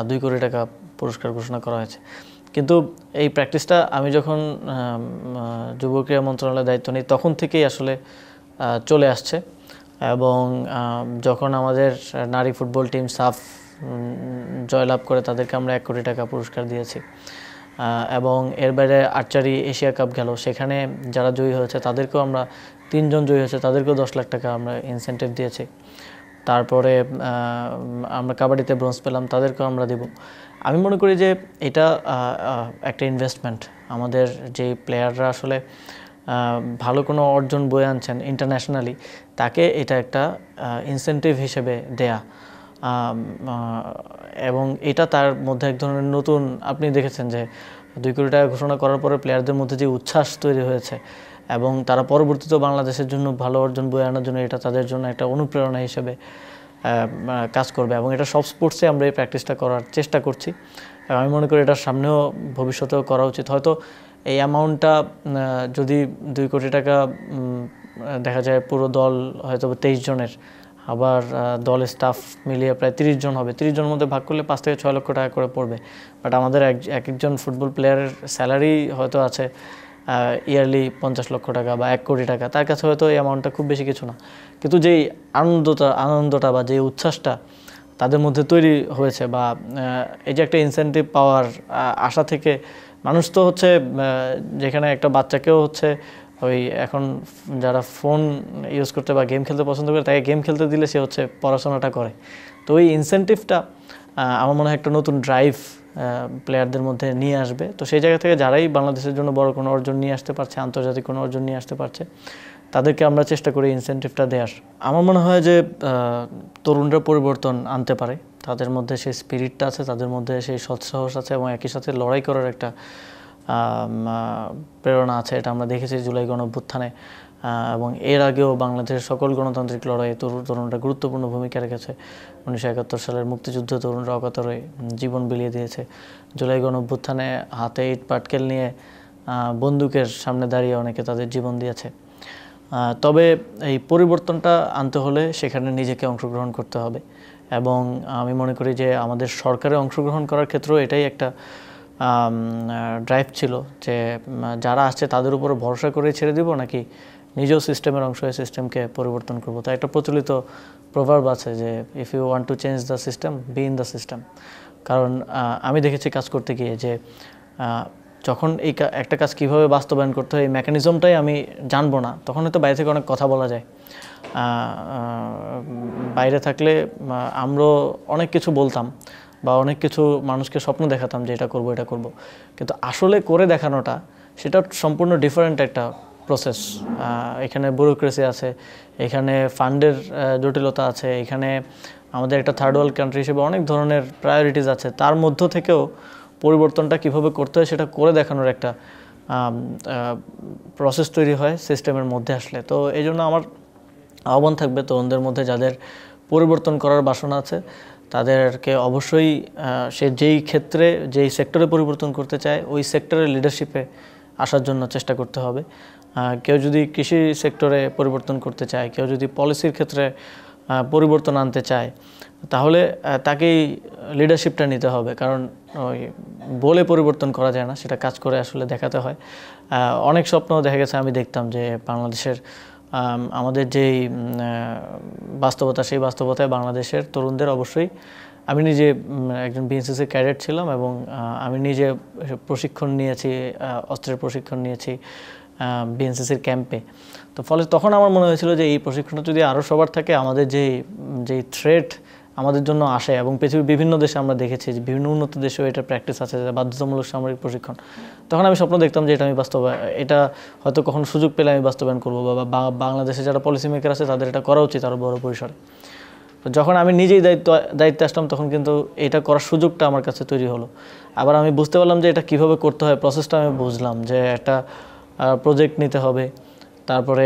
2 কোটি টাকা পুরস্কার ঘোষণা করা হয়েছে। কিন্তু এই প্র্যাকটিসটা আমি যখন যুব ক্রীড়া মন্ত্রণালয়ের দায়িত্ব নিই তখন থেকেই আসলে চলে আসছে। এবং যখন আমাদের নারী ফুটবল টিম সাফ জয়লাভ করে, তাদেরকে আমরা 1 কোটি টাকা পুরস্কার দিয়েছি। এবং এর বাইরে আর্চারি এশিয়া কাপ গেল, সেখানে যারা জয়ী হয়েছে তাদেরকেও আমরা 3 জন জয়ী হয়েছে, তাদেরকেও 10 লাখ টাকা আমরা ইনসেন্টিভ দিয়েছি। তারপরে আমরা কাবাডিতে ব্রোঞ্জ পেলাম, তাদেরকেও আমরা দেব। আমি মনে করি যে এটা একটা ইনভেস্টমেন্ট, আমাদের যে প্লেয়াররা আসলে ভালো কোনো অর্জন বয়ে আনছেন ইন্টারন্যাশনালি, তাকে এটা একটা ইনসেন্টিভ হিসেবে দেয়া। এবং এটা তার মধ্যে এক ধরনের নতুন, আপনি দেখেছেন যে 2 কোটি টাকা ঘোষণা করার পরে প্লেয়ারদের মধ্যে যে উচ্ছ্বাস তৈরি হয়েছে এবং তারা পরবর্তীতে বাংলাদেশের জন্য ভালো অর্জন বয়ে আনার জন্য এটা তাদের জন্য একটা অনুপ্রেরণা হিসেবে কাজ করবে। এবং এটা সব স্পোর্টসে আমরা এই প্র্যাকটিসটা করার চেষ্টা করছি। আমি মনে করি এটার সামনেও ভবিষ্যতেও করা উচিত। হয়তো এই অ্যামাউন্টটা যদি 2 কোটি টাকা দেখা যায় পুরো দল হয়তো 23 জনের, আবার দলের স্টাফ মিলিয়ে প্রায় 30 জন হবে, 30 জনের মধ্যে ভাগ করলে 5 থেকে 6 লক্ষ টাকা করে পড়বে। বাট আমাদের একজন ফুটবল প্লেয়ারের স্যালারি হয়তো আছে ইয়ারলি 50 লক্ষ টাকা বা 1 কোটি টাকা, তার কাছে হয়তো এই অ্যামাউন্টটা খুব বেশি কিছু না। কিন্তু যেই আনন্দটা বা যে উচ্ছ্বাসটা তাদের মধ্যে তৈরি হয়েছে, বা এই যে একটা ইনসেন্টিভ পাওয়ার আশা থেকে মানুষ তো হচ্ছে যেখানে একটা বাচ্চাকেও হচ্ছে ওই এখন যারা ফোন ইউজ করতে বা গেম খেলতে পছন্দ করে তাকে গেম খেলতে দিলে সে হচ্ছে পড়াশোনাটা করে। তো ওই ইনসেন্টিভটা আমার মনে হয় একটা নতুন ড্রাইভ প্লেয়ারদের মধ্যে নিয়ে আসবে। তো সেই জায়গা থেকে যারাই বাংলাদেশের জন্য বড় কোনো অর্জন নিয়ে আসতে পারছে, আন্তর্জাতিক কোনো অর্জন নিয়ে আসতে পারছে, তাদেরকে আমরা চেষ্টা করি ইনসেন্টিভটা দেওয়ার। আমার মনে হয় যে তরুণরা পরিবর্তন আনতে পারে, তাদের মধ্যে সেই স্পিরিটটা আছে, তাদের মধ্যে সেই সৎসাহস আছে এবং একই সাথে লড়াই করার একটা প্রেরণা আছে। এটা আমরা দেখেছি জুলাই গণঅভ্যুত্থানে এবং এর আগেও বাংলাদেশের সকল গণতান্ত্রিক লড়াইয়ে তরুণরা গুরুত্বপূর্ণ ভূমিকা রেখেছে। 1971 সালের মুক্তিযুদ্ধ তরুণরা অকাতরে জীবন বিলিয়ে দিয়েছে। জুলাই গণঅভ্যুত্থানে হাতে ইট পাটকেল নিয়ে বন্দুকের সামনে দাঁড়িয়ে অনেকে তাদের জীবন দিয়েছে। তবে এই পরিবর্তনটা আনতে হলে সেখানে নিজেকে অংশগ্রহণ করতে হবে এবং আমি মনে করি যে আমাদের সরকারে অংশগ্রহণ করার ক্ষেত্রেও এটাই একটা ড্রাইভ ছিল যে যারা আসছে তাদের উপরে ভরসা করে ছেড়ে দিব নাকি নিজেও সিস্টেমের অংশ হয়ে সিস্টেমকে পরিবর্তন করবো। তাই একটা প্রচলিত প্রভাব আছে যে if you want to change the system, be in the system. কারণ আমি দেখেছি কাজ করতে গিয়ে যে যখন এই একটা কাজ কীভাবে বাস্তবায়ন করতে হয় এই মেকানিজমটাই আমি জানবো না, তখন হয়তো বাইরে থেকে অনেক কথা বলা যায়। বাইরে থাকলে আমরা অনেক কিছু বলতাম বা অনেক কিছু মানুষকে স্বপ্ন দেখাতাম যে এটা করব এটা করব, কিন্তু আসলে করে দেখানোটা সেটা সম্পূর্ণ ডিফারেন্ট একটা প্রসেস। এখানে ব্যুরোক্রেসি আছে, এখানে ফান্ডের জটিলতা আছে, এখানে আমাদের একটা থার্ড ওয়ার্ল্ড কান্ট্রি হিসেবে অনেক ধরনের প্রায়োরিটিস আছে। তার মধ্য থেকেও পরিবর্তনটা কিভাবে করতে হয় সেটা করে দেখানোর একটা প্রসেস তৈরি হয় সিস্টেমের মধ্যে আসলে। তো এই জন্য আমার আহ্বান থাকবে তরুণদের মধ্যে যাদের পরিবর্তন করার বাসনা আছে তাদেরকে অবশ্যই সে যেই ক্ষেত্রে যেই সেক্টরে পরিবর্তন করতে চায় ওই সেক্টরের লিডারশিপে আসার জন্য চেষ্টা করতে হবে। কেউ যদি কৃষি সেক্টরে পরিবর্তন করতে চায়, কেউ যদি পলিসির ক্ষেত্রে পরিবর্তন আনতে চায়, তাহলে তাকেই লিডারশিপটা নিতে হবে। কারণ ওই বলে পরিবর্তন করা যায় না, সেটা কাজ করে আসলে দেখাতে হয়। অনেক স্বপ্ন দেখা গেছে আমি দেখতাম যে বাংলাদেশের আমাদের যেই বাস্তবতা সেই বাস্তবতায় বাংলাদেশের তরুণদের অবশ্যই, আমি নিজে একজন বিএনসিসি ক্যাডেট ছিলাম এবং আমি নিজে প্রশিক্ষণ নিয়েছি, অস্ত্রের প্রশিক্ষণ নিয়েছি বিএনসিসির ক্যাম্পে। তো ফলে তখন আমার মনে হয়েছিল যে এই প্রশিক্ষণটা যদি আরও সবার থাকে, আমাদের যেই থ্রেট আমাদের জন্য আসে এবং পৃথিবীর বিভিন্ন দেশে আমরা দেখেছি যে বিভিন্ন উন্নত দেশেও এটা প্র্যাকটিস আছে যে বাধ্যতামূলক সামরিক প্রশিক্ষণ। তখন আমি স্বপ্ন দেখতাম যে এটা আমি এটা হয়তো কখনো সুযোগ পেলে আমি বাস্তবায়ন করবো বা বাংলাদেশে যারা পলিসি মেকার আছে তাদের এটা করা উচিত আরও বড় পরিসরে। তো যখন আমি নিজেই দায়িত্বে আসলাম তখন কিন্তু এটা করার সুযোগটা আমার কাছে তৈরি হলো। আবার আমি বুঝতে পারলাম যে এটা কীভাবে করতে হয়, প্রসেসটা আমি বুঝলাম যে একটা প্রজেক্ট নিতে হবে, তারপরে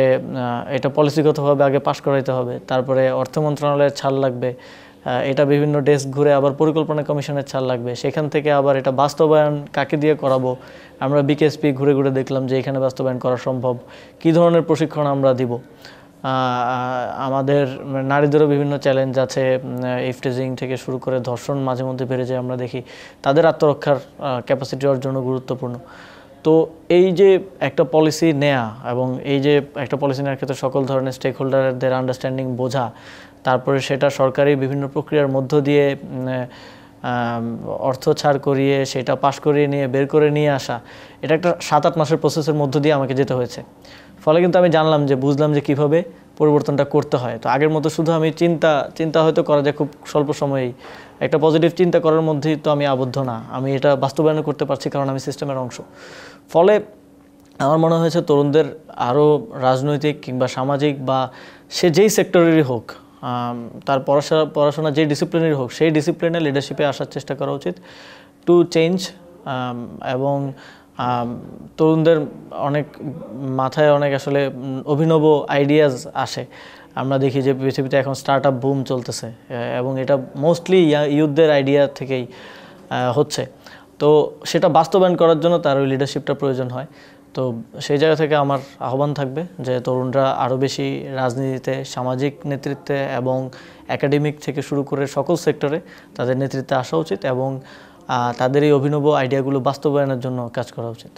এটা পলিসিগতভাবে আগে পাশ করাইতে হবে, তারপরে অর্থ মন্ত্রণালয়ের ছাড় লাগবে, এটা বিভিন্ন ডেস্ক ঘুরে আবার পরিকল্পনা কমিশনের ছাড় লাগবে, সেখান থেকে আবার এটা বাস্তবায়ন কাকে দিয়ে করাবো। আমরা বিকেএসপি ঘুরে ঘুরে দেখলাম যে এখানে বাস্তবায়ন করা সম্ভব, কী ধরনের প্রশিক্ষণ আমরা দিব। আমাদের নারীদেরও বিভিন্ন চ্যালেঞ্জ আছে, ইফটিজিং থেকে শুরু করে ধর্ষণ মাঝে মধ্যে বেড়ে যায় আমরা দেখি, তাদের আত্মরক্ষার ক্যাপাসিটি অর্জনও গুরুত্বপূর্ণ। তো এই যে একটা পলিসি নেয়া এবং এই যে একটা পলিসি নেওয়ার ক্ষেত্রে সকল ধরনের স্টেক হোল্ডারদের আন্ডারস্ট্যান্ডিং বোঝা, তারপরে সেটা সরকারি বিভিন্ন প্রক্রিয়ার মধ্য দিয়ে অর্থ ছাড় করিয়ে সেটা পাশ করিয়ে নিয়ে বের করে নিয়ে আসা, এটা একটা 7-8 মাসের প্রসেসের মধ্য দিয়ে আমাকে যেতে হয়েছে। ফলে কিন্তু আমি জানলাম যে বুঝলাম যে কীভাবে পরিবর্তনটা করতে হয়। তো আগের মতো শুধু আমি চিন্তা হয়তো করা যায় খুব স্বল্প সময়েই, একটা পজিটিভ চিন্তা করার মধ্যেই তো আমি আবদ্ধ না, আমি এটা বাস্তবায়ন করতে পারছি কারণ আমি সিস্টেমের অংশ। ফলে আমার মনে হয়েছে তরুণদের আরও রাজনৈতিক কিংবা সামাজিক বা সে যেই সেক্টরেরই হোক, তার পড়াশোনা যেই ডিসিপ্লিনেরই হোক, সেই ডিসিপ্লিনে লিডারশিপে আসার চেষ্টা করা উচিত টু চেঞ্জ। এবং তরুণদের অনেক মাথায় অনেক আসলে অভিনব আইডিয়াস আসে। আমরা দেখি যে পৃথিবীতে এখন স্টার্ট আপ বুম চলতেছে এবং এটা মোস্টলি ইউথদের আইডিয়া থেকেই হচ্ছে। তো সেটা বাস্তবায়ন করার জন্য তার ওই লিডারশিপটা প্রয়োজন হয়। তো সেই জায়গা থেকে আমার আহ্বান থাকবে যে তরুণরা আরও বেশি রাজনীতিতে, সামাজিক নেতৃত্বে এবং একাডেমিক থেকে শুরু করে সকল সেক্টরে তাদের নেতৃত্বে আসা উচিত এবং তাদের এই অভিনব আইডিয়াগুলো বাস্তবায়নের জন্য কাজ করা উচিত।